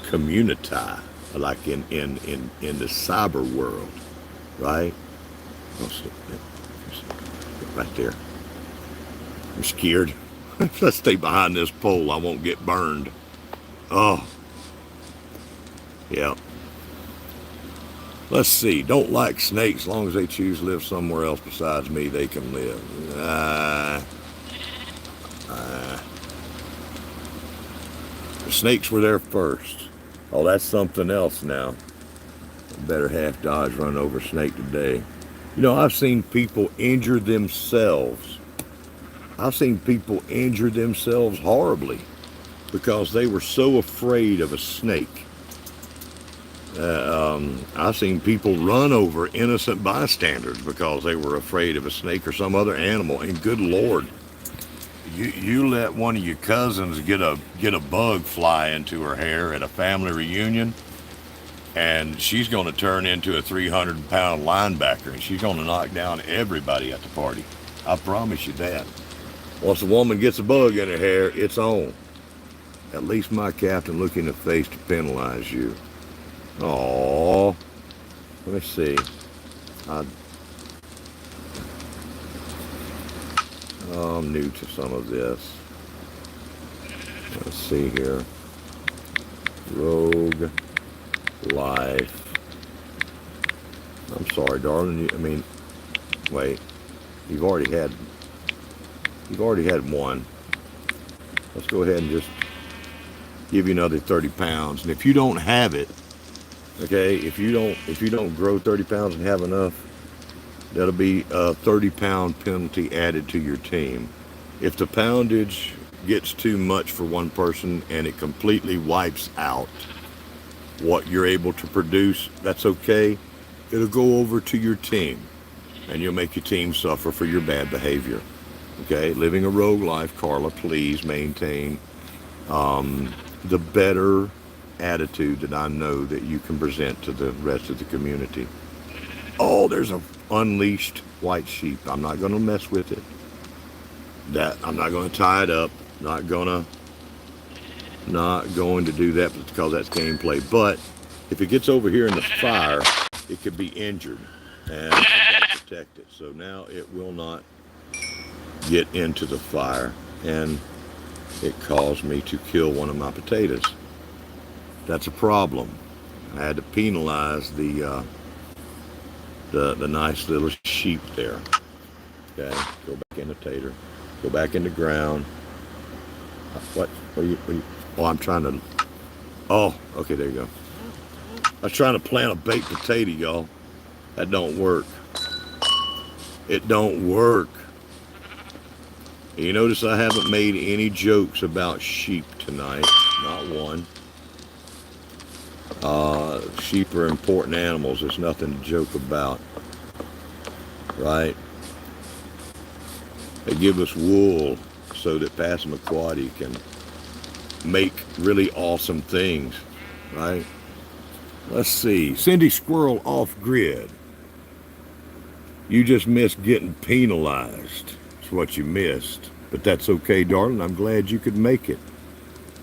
Speaker 1: community like in the cyber world, right? Right there. I'm scared. Let's stay behind this pole. I won't get burned. Oh, yeah. Let's see. Don't like snakes. As long as they choose to live somewhere else besides me, they can live. The snakes were there first. Oh, that's something else now. Better half dodge run over a snake today. You know, I've seen people injure themselves. I've seen people injure themselves horribly because they were so afraid of a snake. I've seen people run over innocent bystanders because they were afraid of a snake or some other animal. And good Lord, you let one of your cousins get a bug fly into her hair at a family reunion, and she's going to turn into a 300-pound linebacker, and she's going to knock down everybody at the party. I promise you that. Once a woman gets a bug in her hair, it's on. At least my captain look in the face to penalize you. Oh, let me see. I'm new to some of this. Let's see here. Rogue life. I'm sorry, darling. Wait. You've already had one. Let's go ahead and just give you another 30 pounds. And if you don't have it, okay, if you don't grow 30 pounds and have enough, that'll be a 30-pound penalty added to your team. If the poundage gets too much for one person and it completely wipes out what you're able to produce, that's okay. It'll go over to your team, and you'll make your team suffer for your bad behavior. Okay, living a rogue life, Carla, please maintain the better attitude that I know that you can present to the rest of the community. Oh, there's a unleashed white sheep. I'm not going to mess with it. I'm not going to tie it up. Not going to do that because that's gameplay. But if it gets over here in the fire, it could be injured, and I've got to protect it. So now it will not get into the fire, and it caused me to kill one of my potatoes. That's a problem. I had to penalize the nice little sheep there. Okay, go back in the tater, go back in the ground. What are you? Oh, I'm trying to. Oh, okay, there you go. I was trying to plant a baked potato, y'all. That don't work. It don't work. You notice I haven't made any jokes about sheep tonight. Not one. Sheep are important animals. There's nothing to joke about. Right? They give us wool so that Passamaquoddy can make really awesome things. Right? Let's see. Cindy Squirrel off grid. You just missed getting penalized. That's what you missed. But that's okay, darling. I'm glad you could make it.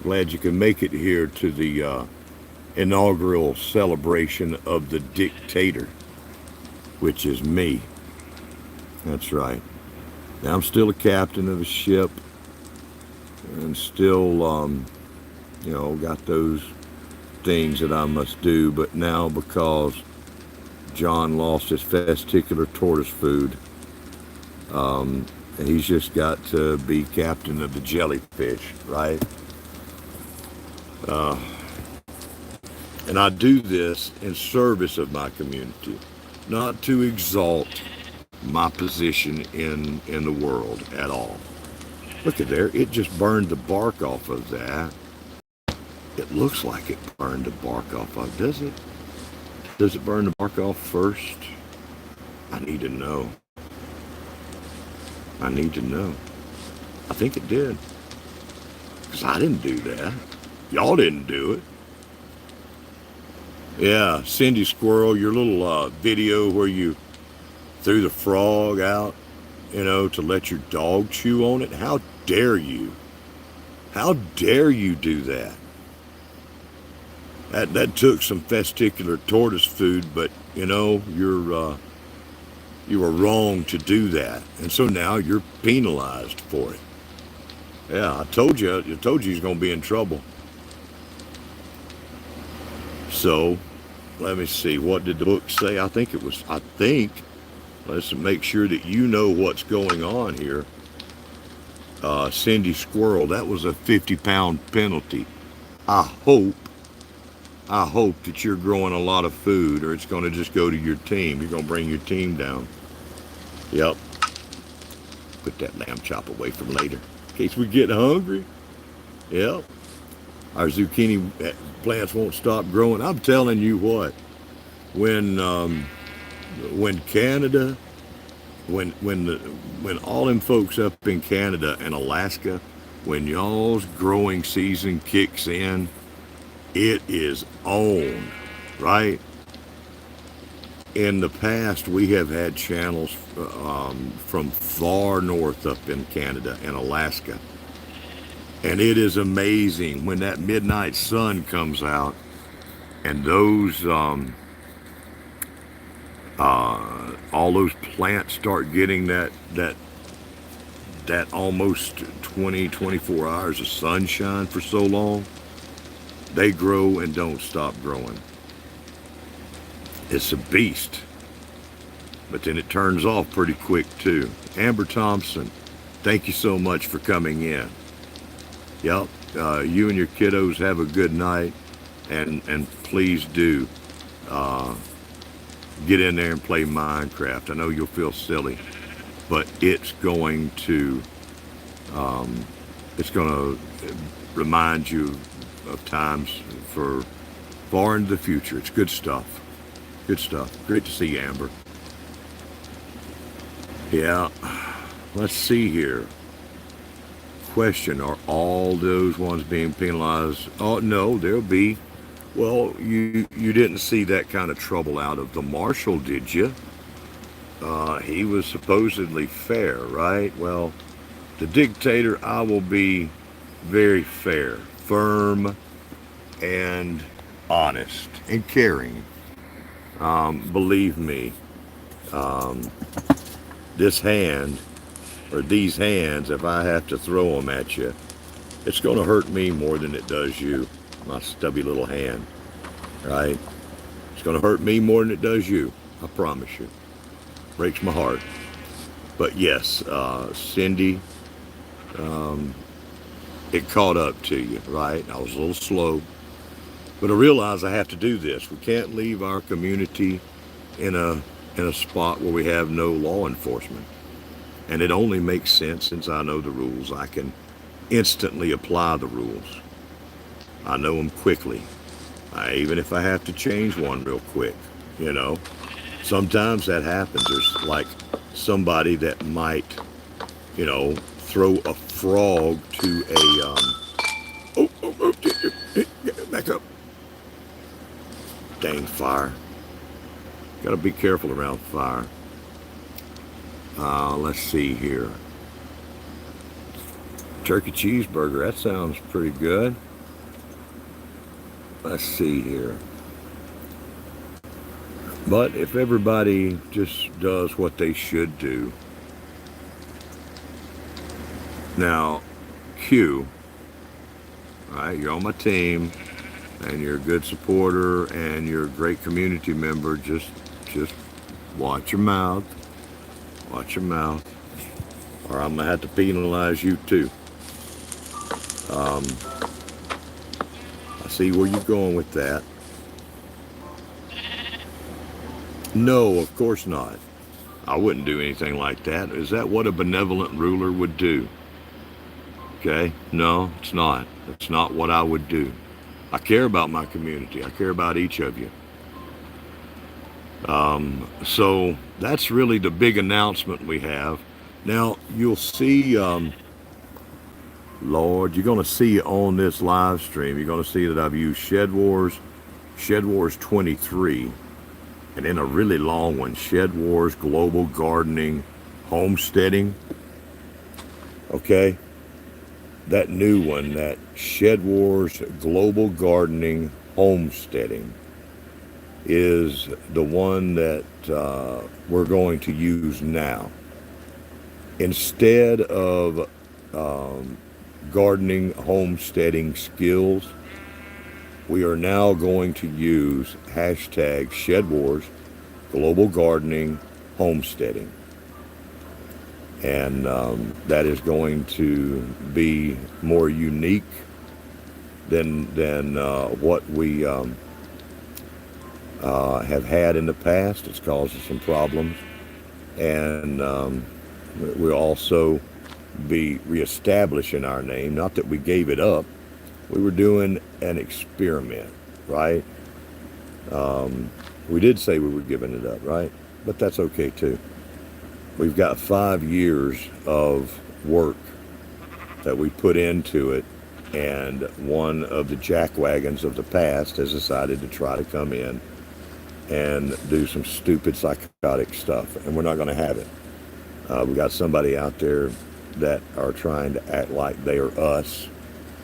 Speaker 1: Glad you could make it here to the inaugural celebration of the Dictator, which is me. That's right. Now, I'm still a captain of a ship, and still, got those things that I must do. But now, because John lost his testicular tortoise food, he's just got to be captain of the jellyfish, right? And I do this in service of my community, not to exalt my position in the world at all. Look at there, it just burned the bark off of that. It looks like it burned the bark off of, does it? Does it burn the bark off first? I need to know. I need to know. I think it did. Because I didn't do that. Y'all didn't do it. Yeah, Cindy Squirrel, your little video where you threw the frog out, to let your dog chew on it. How dare you? How dare you do that? That took some testicular tortoise food, but you were wrong to do that, and so now you're penalized for it. Yeah, I told you he's gonna be in trouble. So let me see. What did the book say? I think, let's make sure that you know what's going on here. Cindy Squirrel, that was a 50-pound penalty. I hope, I hope that you're growing a lot of food or it's going to just go to your team. You're going to bring your team down. Yep. Put that lamb chop away from later in case we get hungry. Yep. Our zucchini plants won't stop growing. I'm telling you what, when when Canada, when all them folks up in Canada and Alaska, when y'all's growing season kicks in, it is on, right? In the past, we have had channels from far north up in Canada and Alaska, and it is amazing when that midnight sun comes out and those all those plants start getting that almost 20, 24 hours of sunshine for so long, they grow and don't stop growing. It's a beast, but then it turns off pretty quick too. Amber Thompson, thank you so much for coming in. Yep, you and your kiddos have a good night, and please do get in there and play Minecraft. I know you'll feel silly, but it's going to remind you of times for far into the future. It's good stuff. Good stuff. Great to see you, Amber. Yeah. Let's see here. Question, are all those ones being penalized? Oh, no, there'll be. Well, you didn't see that kind of trouble out of the marshal, did you? He was supposedly fair, right? Well, the dictator, I will be very fair, firm, and honest, and caring. Believe me, this hand, or these hands, if I have to throw them at you, it's going to hurt me more than it does you, my stubby little hand, right? It's going to hurt me more than it does you, I promise you. Breaks my heart. But yes, Cindy, it caught up to you, right? I was a little slow, but I realized I have to do this. We can't leave our community in a spot where we have no law enforcement. And it only makes sense since I know the rules. I can instantly apply the rules. I know them quickly. Even if I have to change one real quick, you know. Sometimes that happens. There's like somebody that might, throw a frog to back up. Dang fire. Got to be careful around fire. Let's see here. Turkey cheeseburger, that sounds pretty good. Let's see here. But if everybody just does what they should do. Now, Q, right, you're on my team, and you're a good supporter, and you're a great community member. Just watch your mouth. Watch your mouth, or I'm gonna have to penalize you too. I see where you're going with that. No, of course not. I wouldn't do anything like that. Is that what a benevolent ruler would do? Okay, no, it's not. It's not what I would do. I care about my community. I care about each of you. So that's really the big announcement we have. Now, you'll see, Lord, you're going to see on this live stream, you're going to see that I've used ShedWars23, and then a really long one, Shed Wars Global Gardening Homesteading. Okay? That new one, that Shed Wars Global Gardening Homesteading, is the one that we're going to use now. Instead of gardening homesteading skills, we are now going to use hashtag ShedWars Global Gardening Homesteading. And that is going to be more unique than what we have had in the past. It's caused us some problems. And we'll also be reestablishing our name. Not that we gave it up. We were doing an experiment, right? We did say we were giving it up, right? But that's okay too. We've got 5 years of work that we put into it, and one of the jackwagons of the past has decided to try to come in and do some stupid psychotic stuff, and we're not going to have it. We got somebody out there that are trying to act like they are us,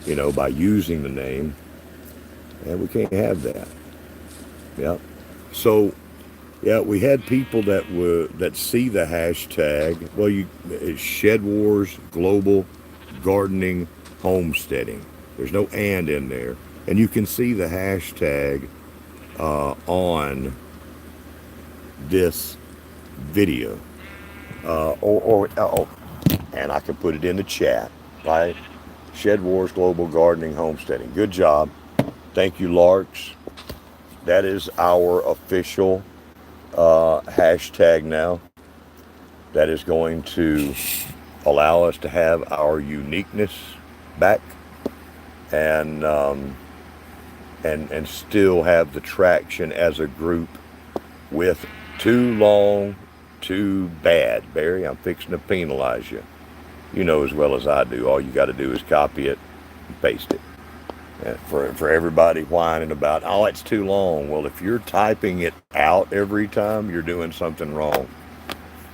Speaker 1: you know, by using the name, and we can't have that. Yep. So, yeah, we had people that see the hashtag. Well, it's ShedWars Global Gardening Homesteading. There's no "and" in there, and you can see the hashtag on this video, and I can put it in the chat, right? ShedWars Global Gardening Homesteading. Good job. Thank you, Larks. That is our official hashtag now. That is going to allow us to have our uniqueness back, and still have the traction as a group with too long, too bad. Barry, I'm fixing to penalize you. You know as well as I do. All you got to do is copy it and paste it. And for everybody whining about, oh, it's too long. Well, if you're typing it out every time, you're doing something wrong.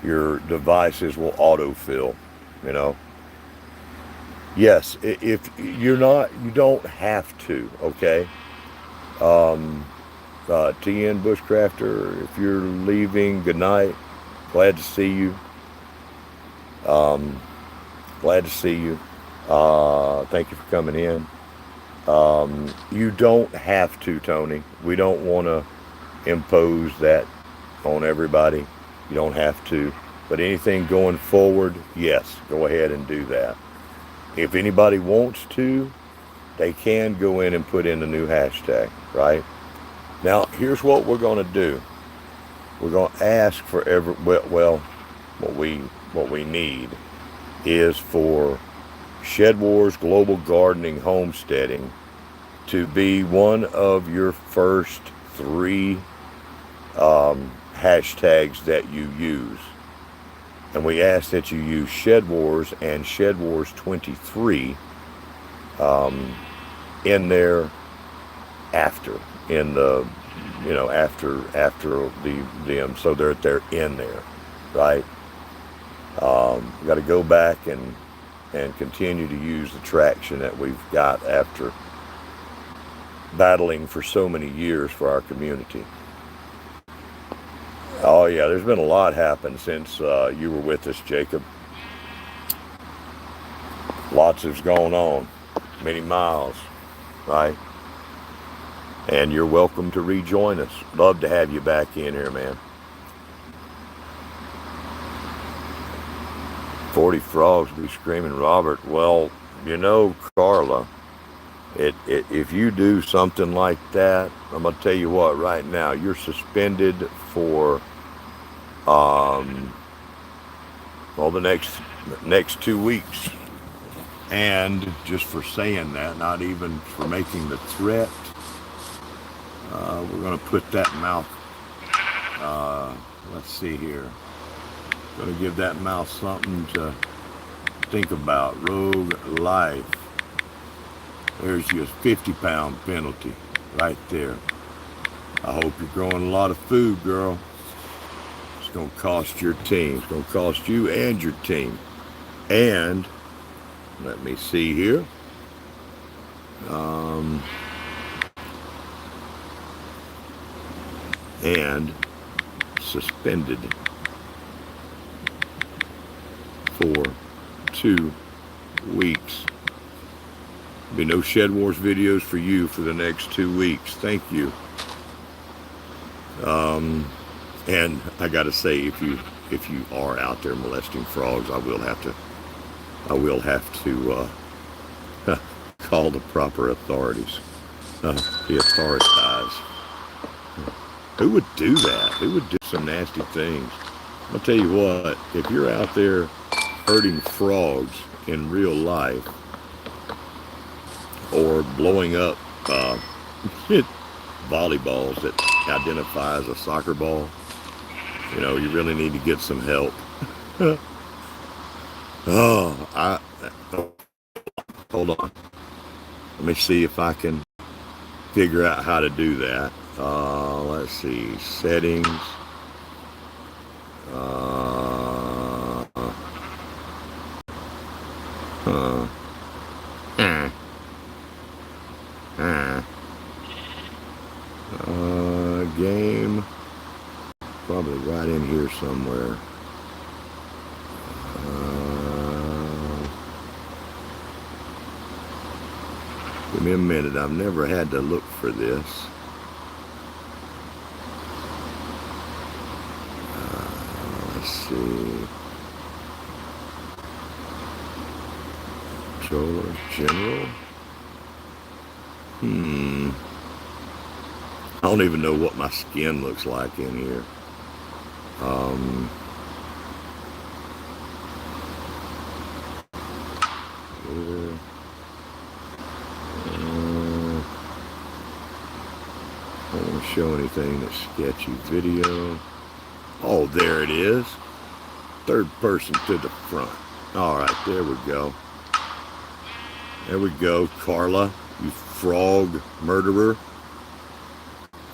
Speaker 1: Your devices will autofill, you know. Yes, if you're not, you don't have to, okay? TN Bushcrafter, if you're leaving, good night. Glad to see you. Glad to see you. Thank you for coming in. You don't have to, Tony. We don't want to impose that on everybody. You don't have to. But anything going forward, yes, go ahead and do that. If anybody wants to, they can go in and put in a new hashtag, right? Now, here's what we're going to do. We're going to ask for what we need is for ShedWars Global Gardening Homesteading to be one of your first 3 hashtags that you use. And we ask that you use ShedWars and ShedWars23 in there after, in the, you know, after the so they're in there, right? We got to go back and continue to use the traction that we've got after battling for so many years for our community. Oh yeah, there's been a lot happen since you were with us, Jacob. Lots has gone on, many miles, right? And you're welcome to rejoin us. Love to have you back in here, man. 40 frogs be screaming, Robert. Well, you know, Carla, if you do something like that, I'm gonna tell you what. Right now, you're suspended for the next 2 weeks, and just for saying that, not even for making the threat. We're gonna put that mouth. Let's see here. Gonna give that mouth something to think about. Rogue life. There's your 50-pound penalty right there. I hope you're growing a lot of food, girl. It's gonna cost your team. It's gonna cost you and your team. And let me see here. And suspended for 2 weeks Be no Shed Wars videos for you for the next 2 weeks. Thank you. And I got to say, if you are out there molesting frogs, I will have to call the proper authorities. The authorities. Who would do that? Who would do some nasty things? I'll tell you what, if you're out there hurting frogs in real life or blowing up volleyballs that identify as a soccer ball, you really need to get some help. Hold on. Let me see if I can figure out how to do that. Let's see, settings. Game. Probably right in here somewhere. Give me a minute. I've never had to look for this. Let's see. Controller, general. I don't even know what my skin looks like in here. I don't want to show anything that's sketchy. Video. Oh, there it is. Third person to the front. All right, there we go. There we go, Carla, you frog murderer.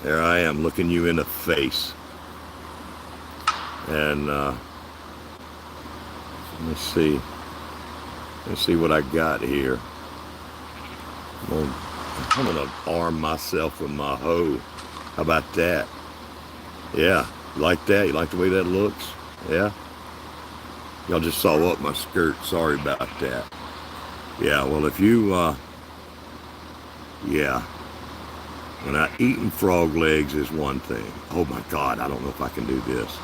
Speaker 1: There I am, looking you in the face. And let's see what I got here. I'm gonna arm myself with my hoe. How about that? Yeah, you like that? You like the way that looks? Yeah. Y'all just saw up my skirt. Sorry about that. Yeah, well, if you, when eating frog legs is one thing. Oh my God, I don't know if I can do this.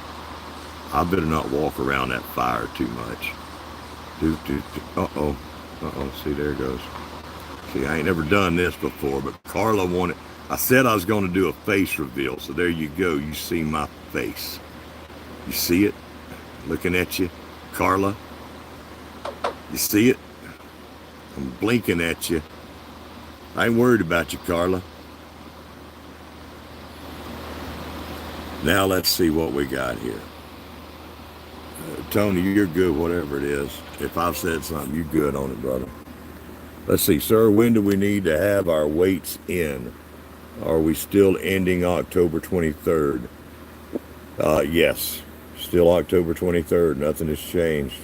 Speaker 1: I better not walk around that fire too much. Uh-oh, see, there it goes. See, I ain't never done this before, but Carla wanted, I said I was going to do a face reveal, so there you go. You see my face. You see it? Looking at you, Carla? You see it? I'm blinking at you. I ain't worried about you, Carla. Now let's see what we got here. Tony, you're good, whatever it is. If I've said something, you're good on it, brother. Let's see, sir, when do we need to have our weights in? Are we still ending October 23rd? Yes, still October 23rd. Nothing has changed.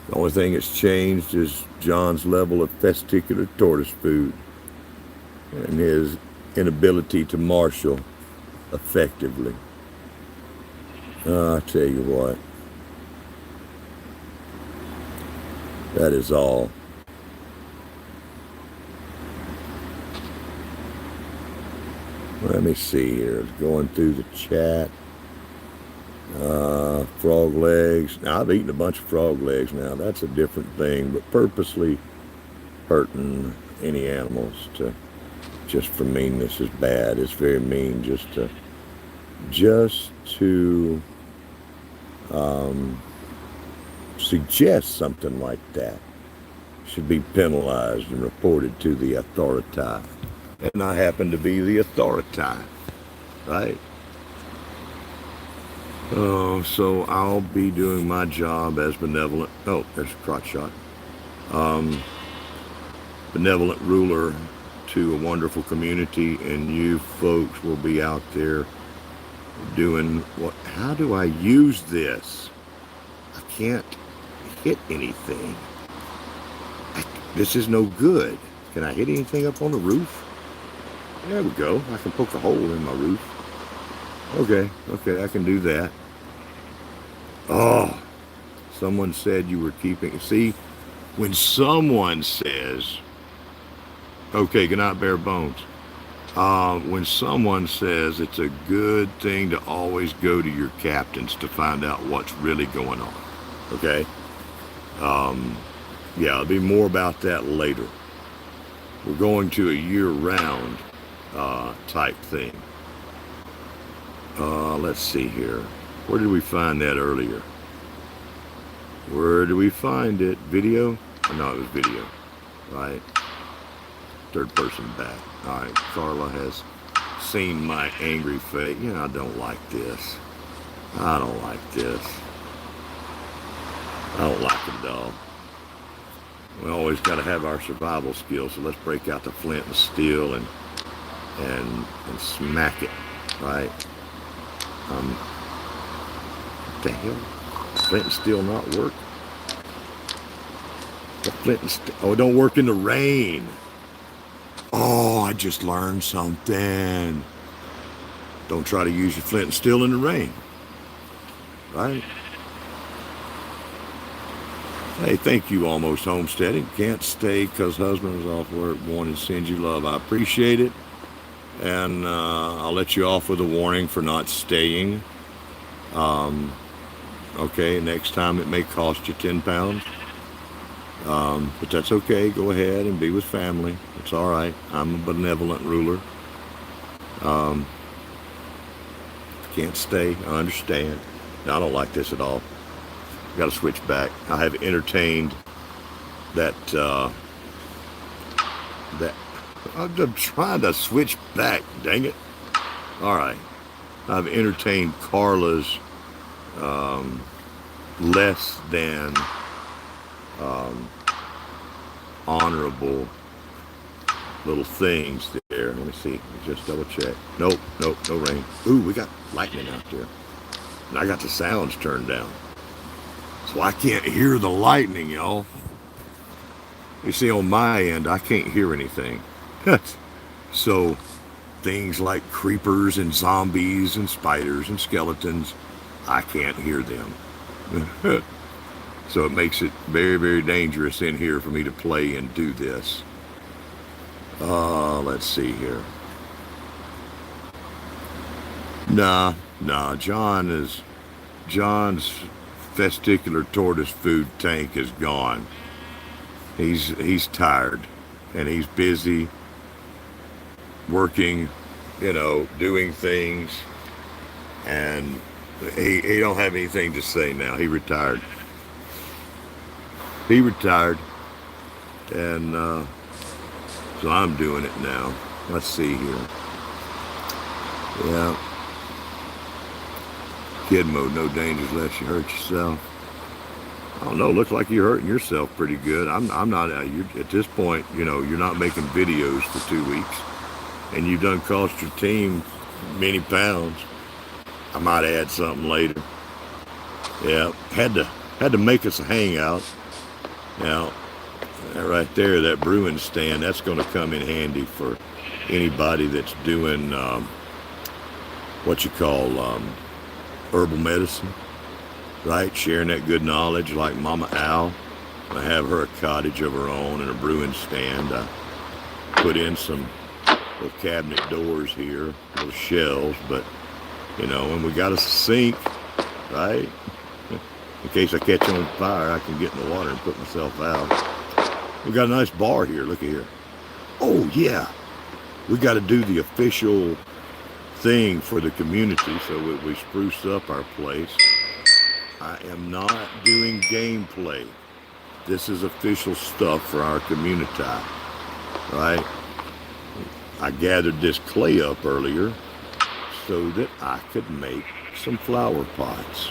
Speaker 1: The only thing that's changed is John's level of testicular tortoise food and his inability to marshal effectively. I tell you what, that is all. Let me see here, going through the chat. Frog legs. Now, I've eaten a bunch of frog legs now. That's a different thing, but purposely hurting any animals just for meanness is bad. It's very mean just to suggest something like that should be penalized and reported to the authority. And I happen to be the authority, right? So I'll be doing my job as benevolent. Oh, there's a crotch shot. Benevolent ruler to a wonderful community, and you folks will be out there doing what? How do I use this? I can't hit anything. This is no good. Can I hit anything up on the roof? There we go. I can poke a hole in my roof. Okay, I can do that. Oh, someone said you were keeping... See, when someone says Okay, good night, bare bones. When someone says it's a good thing to always go to your captains to find out what's really going on. Okay? Yeah, there'll be more about that later. We're going to a year-round type thing. Let's see here. Where did we find that earlier? Where did we find it? Video? Oh, no, it was video. Right? Third person back. All right, Carla has seen my angry face. Yeah, I don't like this. I don't like this. I don't like it at all. We always got to have our survival skills, so let's break out the flint and steel and smack it, right? What the hell? Flint and steel not work? The flint and steel. Oh, it don't work in the rain. Oh, I just learned something. Don't try to use your flint and steel in the rain, right? Hey, thank you, Almost Homesteading. Can't stay because husband is off work. Wanted to send you love. I appreciate it. And I'll let you off with a warning for not staying. Okay, next time it may cost you 10 pounds. But that's okay. Go ahead and be with family. It's all right. I'm a benevolent ruler. Can't stay. I understand. No, I don't like this at all. Got to switch back. I have entertained that I'm trying to switch back. Dang it! All right. I've entertained Carla's less than honorable little things there. Let me see. Just double check. Nope. No rain. Ooh, we got lightning out there. And I got the sounds turned down. So I can't hear the lightning, y'all. You see, on my end, I can't hear anything. So things like creepers and zombies and spiders and skeletons, I can't hear them. So it makes it very, very dangerous in here for me to play and do this. Let's see here. Nah, John's testicular tortoise food tank is gone. He's tired and he's busy working, doing things, and he don't have anything to say now. He retired, and so I'm doing it now. Let's see here. Yeah. Kid mode, no dangers unless you hurt yourself. I don't know. Looks like you're hurting yourself pretty good. I'm not. At this point, you're not making videos for 2 weeks, and you've done cost your team many pounds. I might add something later. Yeah, had to make us a hangout. Now, right there, that brewing stand, that's going to come in handy for anybody that's doing what you call herbal medicine, right? Sharing that good knowledge, like Mama Al. I have her a cottage of her own and a brewing stand. I put in some little cabinet doors here, little shelves, but and we got a sink, right? In case I catch on fire, I can get in the water and put myself out. We got a nice bar here. Look at here. Oh yeah, we got to do the official thing for the community, so we spruce up our place. I am not doing gameplay. This is official stuff for our community, right? I gathered this clay up earlier so that I could make some flower pots,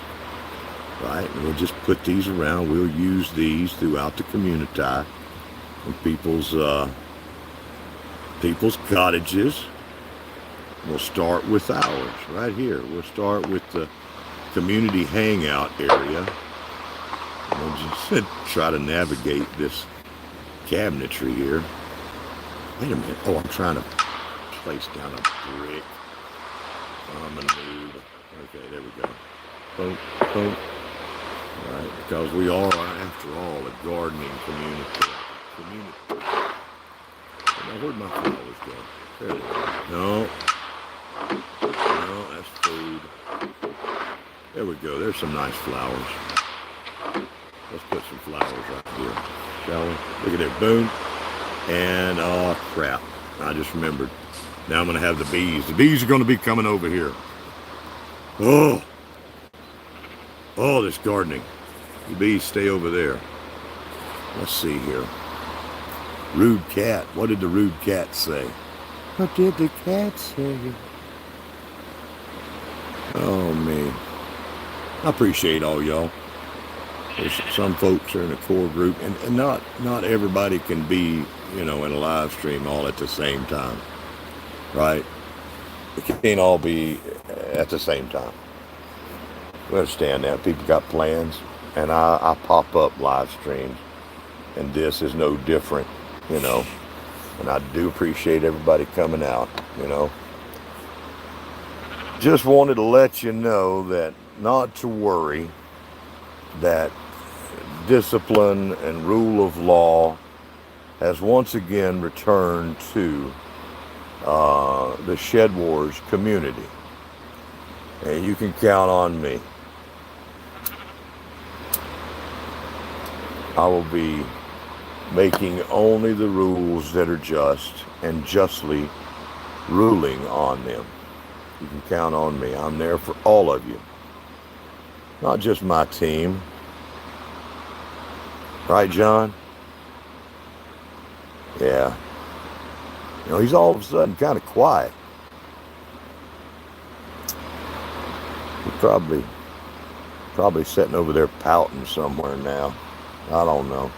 Speaker 1: right? And we'll just put these around. We'll use these throughout the community and people's cottages. We'll start with ours right here. We'll start with the community hangout area. And we'll just try to navigate this cabinetry here. Wait a minute. Oh, I'm trying to place down a brick. I'm a noob. Okay, there we go. Boom, boom. All right, because we are, after all, a gardening community. Now, where'd my flowers go? There they are. No, no, that's food. There we go. There's some nice flowers. Let's put some flowers right here, shall we? Look at that. Boom. And, oh, crap. I just remembered. Now I'm going to have the bees. The bees are going to be coming over here. Oh. Oh, this gardening. The bees stay over there. Let's see here. Rude cat. What did the rude cat say? What did the cat say? Oh, man. I appreciate all y'all. There's some folks are in a core group, and not everybody can be, in a live stream all at the same time, right? It can't all be at the same time. We understand that. People got plans, and I pop up live streams, and this is no different, and I do appreciate everybody coming out, Just wanted to let you know that not to worry, that discipline and rule of law has once again returned to the Shed Wars community. And you can count on me. I will be making only the rules that are just and justly ruling on them. You can count on me. I'm there for all of you. Not just my team. Right, John? Yeah. He's all of a sudden kind of quiet. He's probably sitting over there pouting somewhere now. I don't know.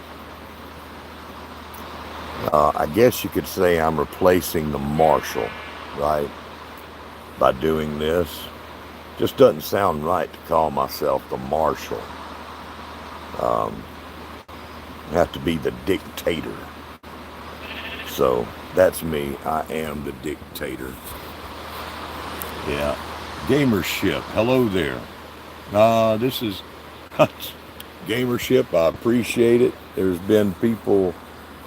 Speaker 1: I guess you could say I'm replacing the marshal, right? By doing this. Just doesn't sound right to call myself the marshal. I have to be the dictator. So that's me. I am the dictator. Yeah. Gamership. Hello there. This is Gamership. I appreciate it. There's been people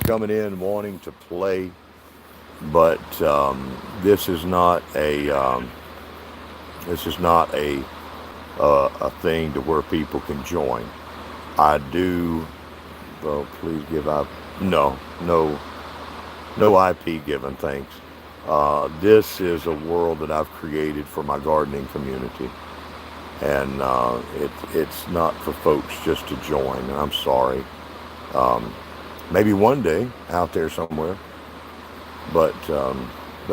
Speaker 1: coming in wanting to play, but this is not a thing to where people can join. I do. Well, please give out. No IP given, thanks. This is a world that I've created for my gardening community, and it's not for folks just to join. And I'm sorry. Maybe one day out there somewhere, but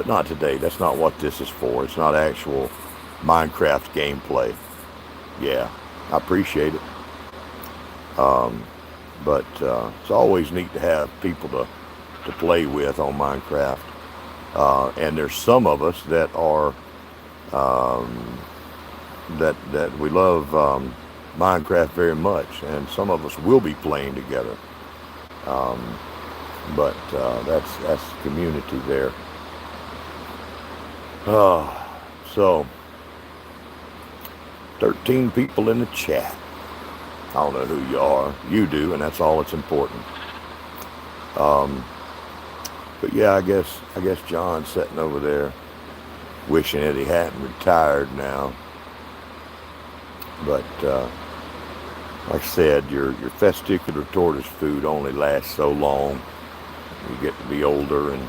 Speaker 1: not today. That's not what this is for. It's not actual Minecraft gameplay. Yeah, I appreciate it. But it's always neat to have people to play with on Minecraft. And there's some of us that are that we love Minecraft very much, and some of us will be playing together. But that's the community there. So 13 people in the chat. I don't know who you are. You do, and that's all that's important. But yeah, I guess John's sitting over there wishing that he hadn't retired now. But like I said, your testicular tortoise food only lasts so long. You get to be older, and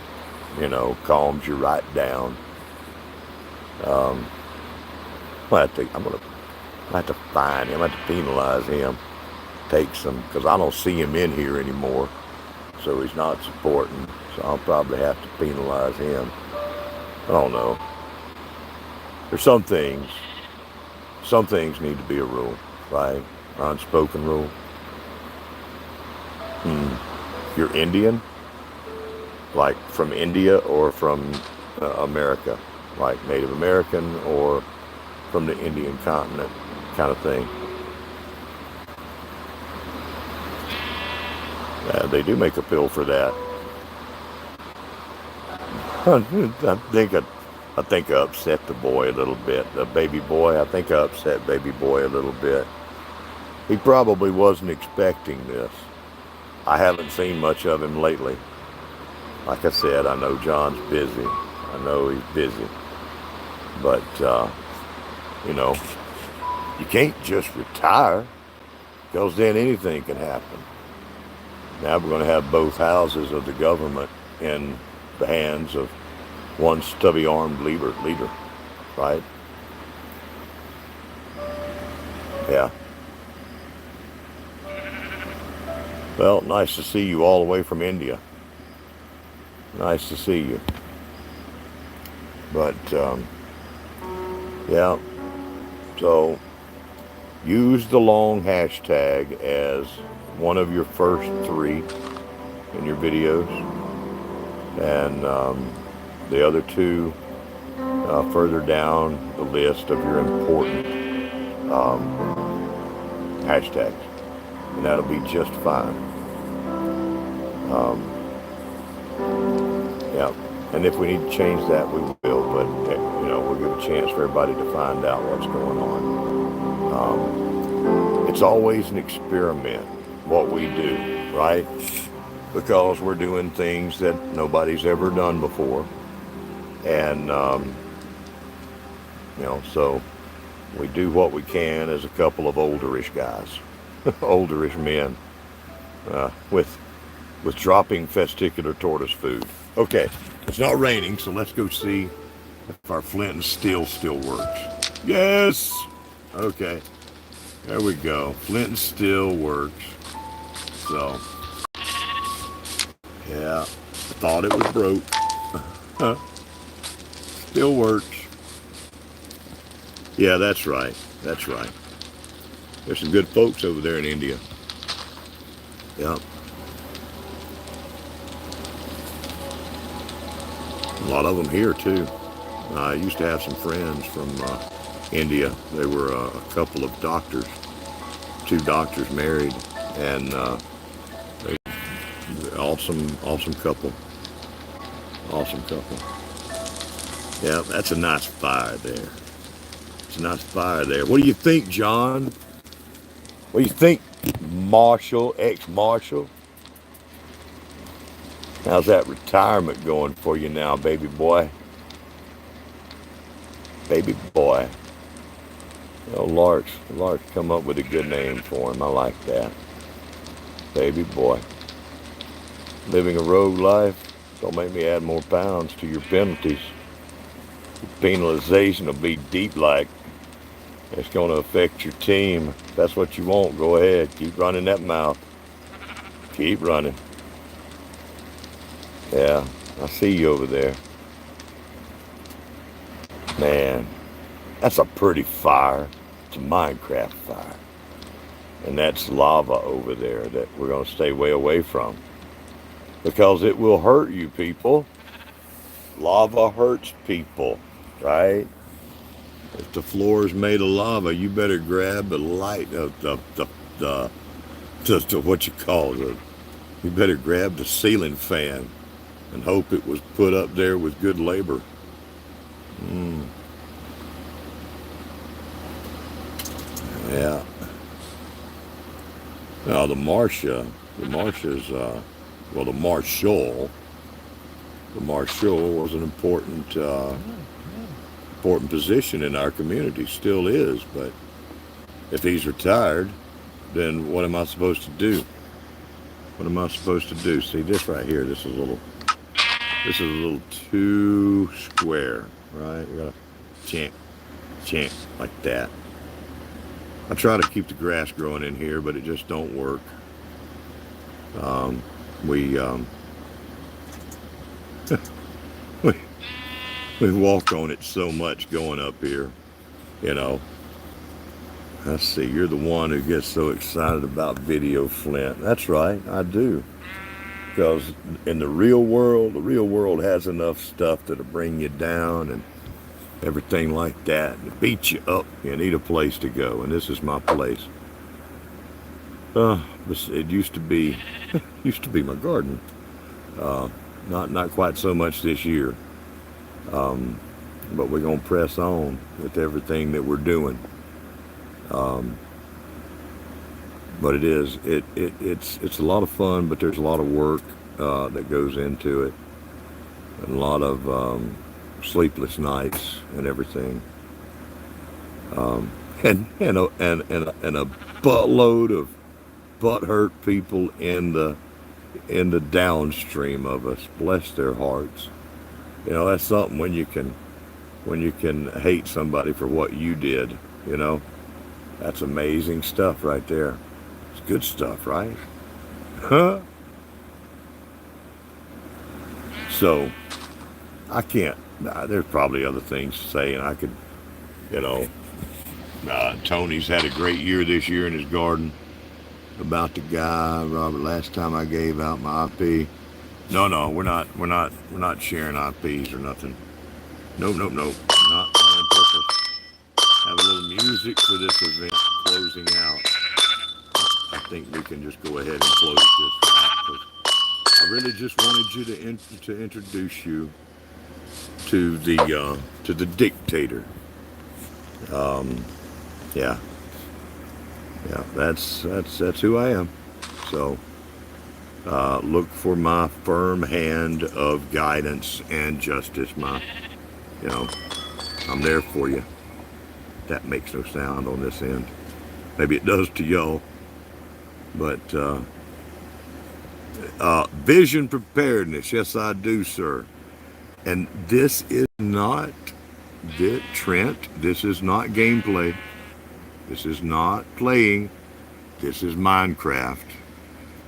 Speaker 1: calms you right down. I'm gonna have to fine him. I have to penalize him. Take some, because I don't see him in here anymore. So he's not supporting. So I'll probably have to penalize him. I don't know. There's some things need to be a rule, right? Unspoken rule. You're Indian? Like from India or from America? Like Native American or from the Indian continent kind of thing. They do make a pill for that. I think I upset the boy a little bit. The baby boy, I think I upset baby boy a little bit. He probably wasn't expecting this. I haven't seen much of him lately. Like I said, I know John's busy. I know he's busy. But, you know, you can't just retire because then anything can happen. Now we're going to have both houses of the government in the hands of one stubby-armed leader, right? Yeah. Well, nice to see you all the way from India. Nice to see you. But, yeah, so use the long hashtag as one of your first 3 in your videos, and the other 2 further down the list of your important hashtags, and that'll be just fine. Yeah, and if we need to change that, we will, but you know, we'll give a chance for everybody to find out what's going on. It's always an experiment, what we do, right? Because we're doing things that nobody's ever done before. And, you know, so we do what we can as a couple of olderish guys, olderish men, with dropping testicular tortoise food. Okay, it's not raining, so let's go see if our flint and steel still works. Yes! Okay, there we go. Flint and steel works. So, yeah, I thought it was broke. Still works. Yeah, that's right. That's right. There's some good folks over there in India. Yeah. A lot of them here, too. I used to have some friends from India. They were a couple of doctors, 2 doctors married, and they awesome couple. Awesome couple. Yeah, that's a nice fire there. It's a nice fire there. What do you think, John? What do you think, Marshall, ex-Marshall? How's that retirement going for you now, baby boy? Baby boy. Oh, Lark's come up with a good name for him. I like that. Baby boy. Living a rogue life. Don't make me add more pounds to your penalties. Your penalization will be deep like. It's going to affect your team. If that's what you want, go ahead. Keep running that mouth. Keep running. Yeah, I see you over there. Man, that's a pretty fire. It's a Minecraft fire. And that's lava over there that we're going to stay way away from. Because it will hurt you, people. Lava hurts people, right? If the floor is made of lava, you better grab the light of the what you call it. You better grab the ceiling fan and hope it was put up there with good labor. Yeah. Now the Marshall was an important position in our community, still is, but if he's retired, then what am I supposed to do? What am I supposed to do? See, this right here, this is a little too square, right? We gotta chant like that. I try to keep the grass growing in here, but it just don't work. We walk on it so much going up here, you know. Let's see, you're the one who gets so excited about video, Flint. That's right, I do. Because in the real world has enough stuff that'll bring you down and everything like that, and beat you up. You need a place to go, and this is my place. It used to be my garden. Not quite so much this year. But we're gonna press on with everything that we're doing. But it's a lot of fun, but there's a lot of work that goes into it. and a lot of sleepless nights and everything, and a buttload of butthurt people in the downstream of us. Bless their hearts. That's something when you can hate somebody for what you did. That's amazing stuff right there. It's good stuff, right? Huh? So I can't. There's probably other things to say, and I could, you know. Tony's had a great year this year in his garden. About the guy, Robert. Last time I gave out my IP. No, we're not sharing IPs or nothing. Nope. Not on purpose. Have a little music for this event closing out. I think we can just go ahead and close this out because I really just wanted you to introduce you to the Dictator. Um, yeah, that's who I am. So look for my firm hand of guidance and justice. I'm there for you. That makes no sound on this end. Maybe it does to y'all, but vision preparedness. Yes, I do, sir. And this is not Trent. This is not gameplay. This is not playing. This is Minecraft.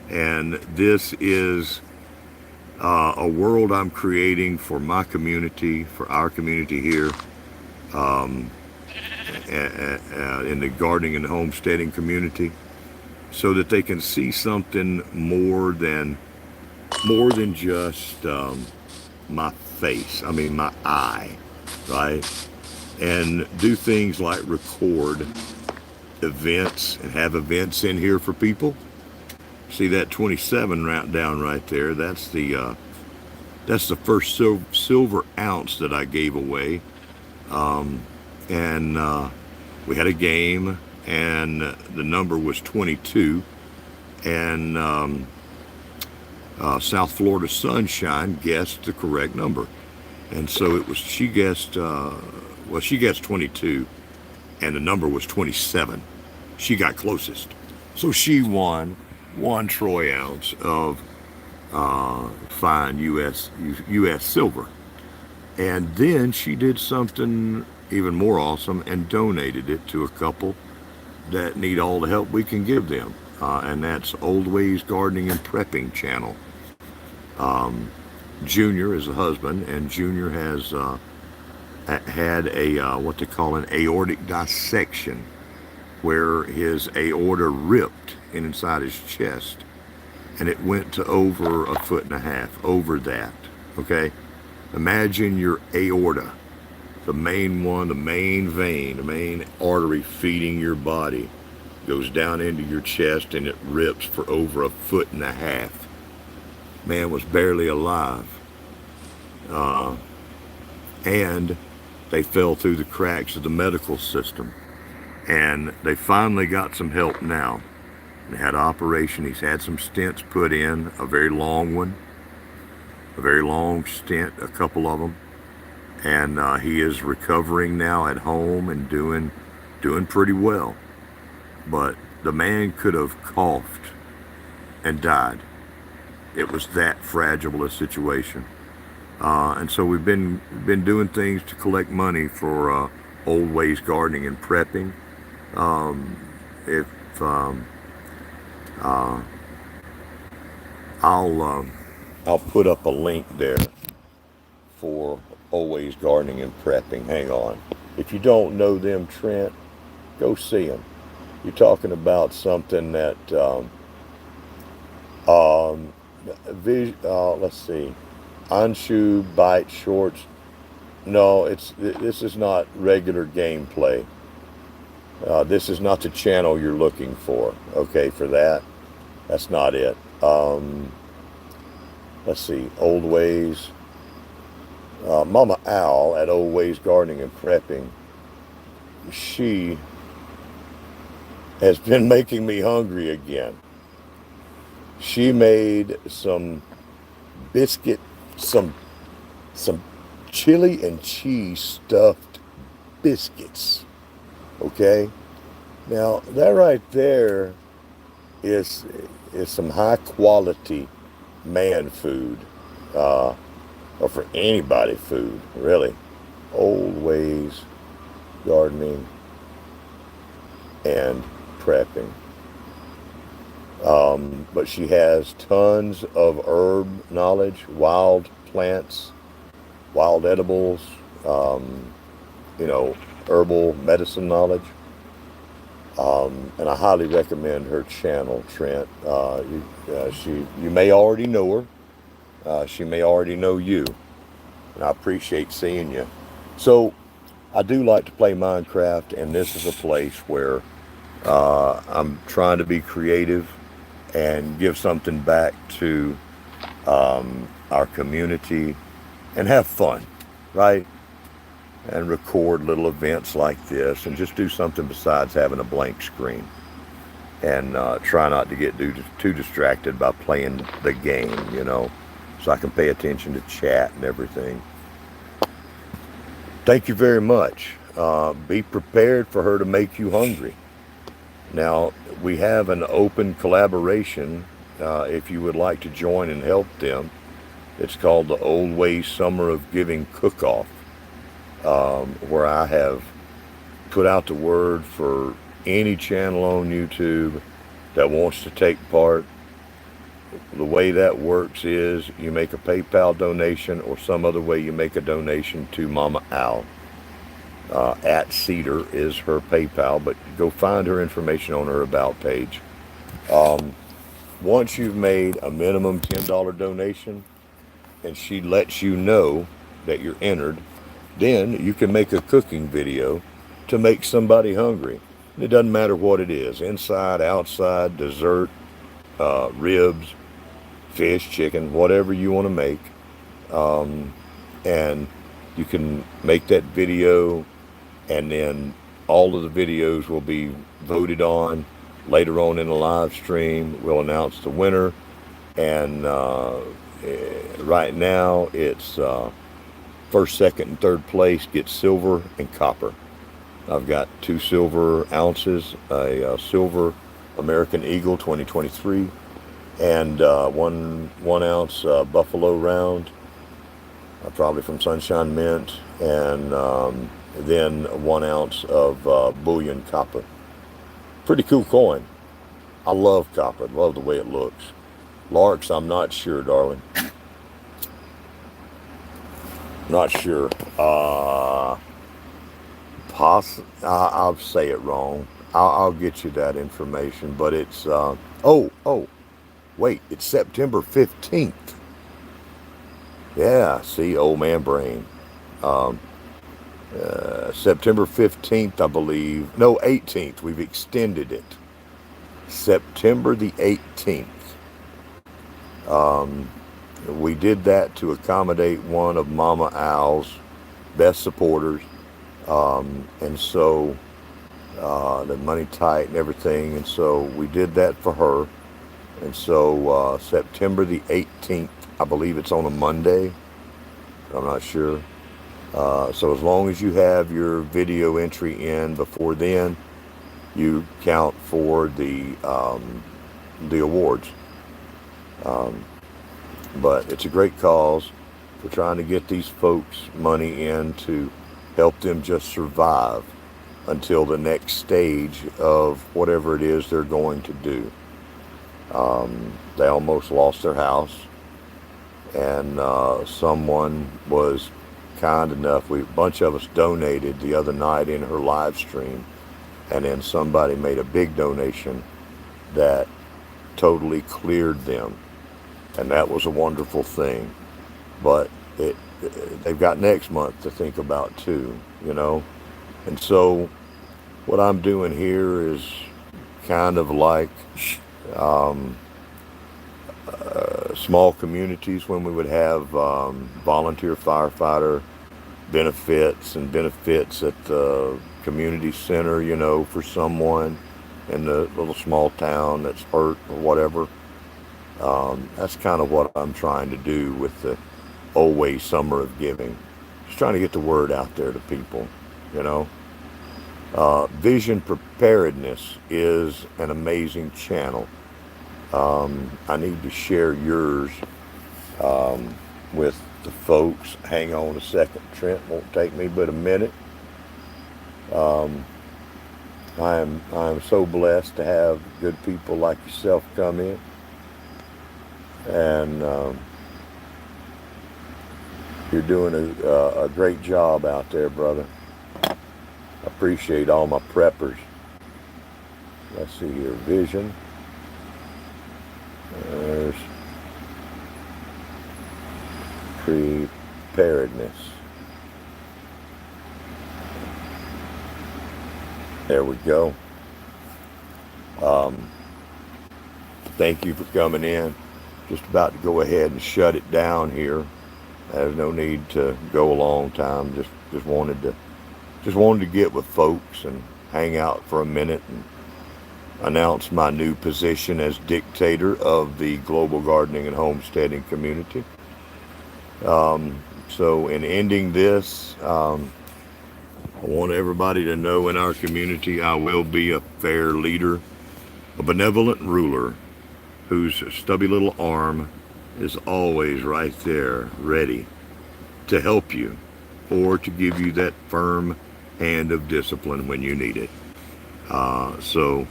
Speaker 1: And this is a world I'm creating for my community, for our community here, in the gardening and homesteading community, so that they can see something more than just my face. I mean, my eye, right? And do things like record events and have events in here for people. See that 27 down right there? That's the first silver ounce that I gave away, and we had a game, and the number was 22, and South Florida Sunshine guessed the correct number, and so she guessed 22, and the number was 27. She got closest, so she won 1 troy ounce of fine U.S. silver. And then she did something even more awesome and donated it to a couple that need all the help we can give them. And that's Old Ways Gardening and Prepping channel. Junior is the husband, and Junior has had what they call an aortic dissection, where his aorta ripped inside his chest, and it went to over 1.5 feet, over that. Okay, imagine your aorta, the main one, the main vein, the main artery feeding your body, goes down into your chest, and it rips for over 1.5 feet. Man was barely alive, and they fell through the cracks of the medical system. And they finally got some help now. They had an operation. He's had some stents put in, a very long one, a very long stent, a couple of them. And he is recovering now at home and doing pretty well. But the man could have coughed and died. It was that fragile a situation. And so we've been doing things to collect money for Old Ways Gardening and Prepping. I'll put up a link there for Old Ways Gardening and Prepping. Hang on. If you don't know them, Trent, go see them. You're talking about something that let's see, Anshu Bite Shorts. No, this is not regular gameplay. This is not the channel you're looking for. Okay, for that, that's not it. Let's see, Old Ways. Mama Owl at Old Ways Gardening and Prepping. She has been making me hungry again. She made some some chili and cheese stuffed biscuits. Okay? Now, that right there is is some high quality man food, uh, or for anybody food, really. Old ways gardening and prepping. But she has tons of herb knowledge, wild plants, wild edibles, um, you know, herbal medicine knowledge. And I highly recommend her channel, Trent. You may already know her. She may already know you, and I appreciate seeing you. So I do like to play Minecraft, and this is a place where I'm trying to be creative and give something back to our community and have fun, right? And record little events like this and just do something besides having a blank screen. And try not to get too distracted by playing the game, so I can pay attention to chat and everything. Thank you very much. Be prepared for her to make you hungry. Now, we have an open collaboration if you would like to join and help them. It's called the Old Ways Summer of Giving Cook-Off, where I have put out the word for any channel on YouTube that wants to take part. The way that works is you make a PayPal donation or some other way you make a donation to Mama Al. At Cedar is her PayPal, but go find her information on her About page. Once you've made a minimum $10 donation and she lets you know that you're entered, then you can make a cooking video to make somebody hungry. It doesn't matter what it is, inside, outside, dessert, ribs, fish, chicken, whatever you want to make. And you can make that video, and then all of the videos will be voted on. Later on in the live stream, we'll announce the winner. And right now, it's first, second, and third place gets silver and copper. I've got 2 silver ounces, a silver American Eagle 2023, and one ounce Buffalo Round, probably from Sunshine Mint, and then 1 ounce of bullion copper. Pretty cool coin. I love copper. Love the way it looks. Larks, I'm not sure, darling. Not sure. I'll say it wrong. I'll get you that information, but it's wait, it's September 15th. Yeah, see, old man brain. September 15th, I believe. No, 18th. We've extended it. September the 18th. We did that to accommodate one of Mama Al's best supporters. And so the money tight and everything, and so we did that for her. And so September the 18th, I believe it's on a Monday, I'm not sure. So as long as you have your video entry in before then, you count for the awards. But it's a great cause. We're trying to get these folks money in to help them just survive until the next stage of whatever it is they're going to do. They almost lost their house, and someone was kind enough, a bunch of us donated the other night in her live stream, and then somebody made a big donation that totally cleared them, and that was a wonderful thing. But they've got next month to think about too, and so what I'm doing here is kind of like small communities when we would have volunteer firefighter benefits and benefits at the community center, for someone in the little small town that's hurt or whatever. That's kind of what I'm trying to do with the always summer of giving. Just trying to get the word out there to people, you know. Vision Preparedness is an amazing channel. I need to share yours with the folks. Hang on a second, Trent. Won't take me but a minute. I'm so blessed to have good people like yourself come in, and you're doing a great job out there, brother. I appreciate all my preppers. Let's see here, vision. There's preparedness. There we go. Thank you for coming in. Just about to go ahead and shut it down here. There's no need to go a long time. Just wanted to get with folks and hang out for a minute and announce my new position as dictator of the global gardening and homesteading community. So in ending this, I want everybody to know in our community I will be a fair leader, a benevolent ruler whose stubby little arm is always right there ready to help you or to give you that firm hand of discipline when you need it. So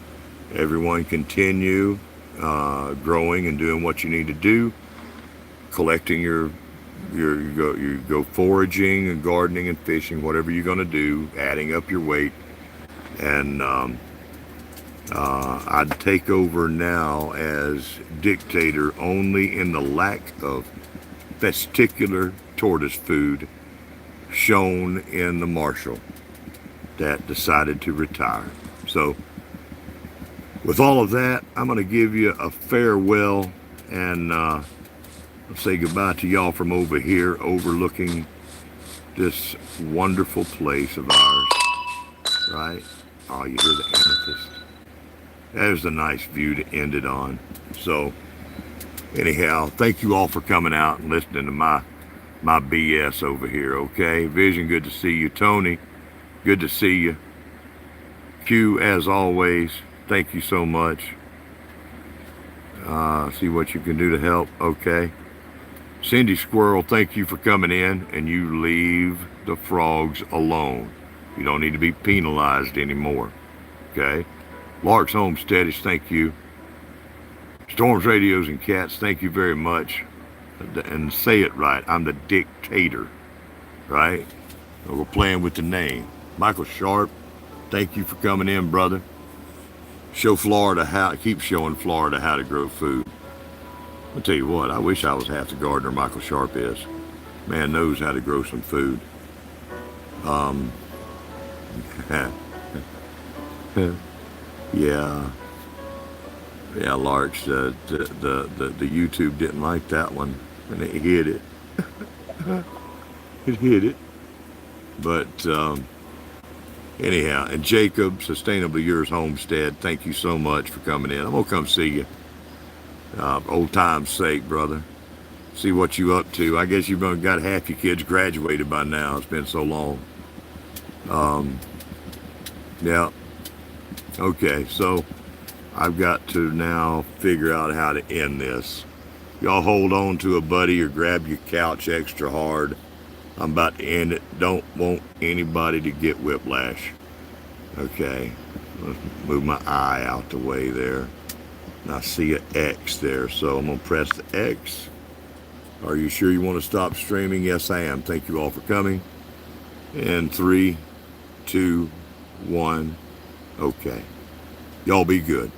Speaker 1: everyone continue growing and doing what you need to do, collecting you go foraging and gardening and fishing, whatever you're going to do, adding up your weight. And I'd take over now as dictator only in the lack of testicular tortoise food shown in the marshal that decided to retire. So with all of that, I'm going to give you a farewell and say goodbye to y'all from over here overlooking this wonderful place of ours, right? Oh, you hear the amethyst. There's a nice view to end it on. So anyhow, thank you all for coming out and listening to my BS over here, okay? Vision, good to see you. Tony, good to see you. Q, as always, thank you so much. See what you can do to help, okay? Cindy Squirrel, thank you for coming in, and you leave the frogs alone. You don't need to be penalized anymore, okay? Lark's Homesteadish, thank you. Storms, Radios, and Cats, thank you very much. And say it right, I'm the dictator, right? We're playing with the name. Michael Sharp, thank you for coming in, brother. Keep showing Florida how to grow food. I'll tell you what, I wish I was half the gardener Michael Sharp is. Man knows how to grow some food. Yeah, Larch, the YouTube didn't like that one, and it hit it. It hit it. But anyhow, and Jacob, Sustainably Yours Homestead, thank you so much for coming in. I'm gonna come see you. Old time's sake, brother. See what you up to. I guess you've got half your kids graduated by now. It's been so long. Yeah. Okay, so I've got to now figure out how to end this. Y'all hold on to a buddy or grab your couch extra hard. I'm about to end it. Don't want anybody to get whiplash. Okay, let's move my eye out the way there. And I see an X there, so I'm gonna press the X. Are you sure you want to stop streaming? Yes, I am. Thank you all for coming. And 3, 2, 1. Okay. Y'all be good.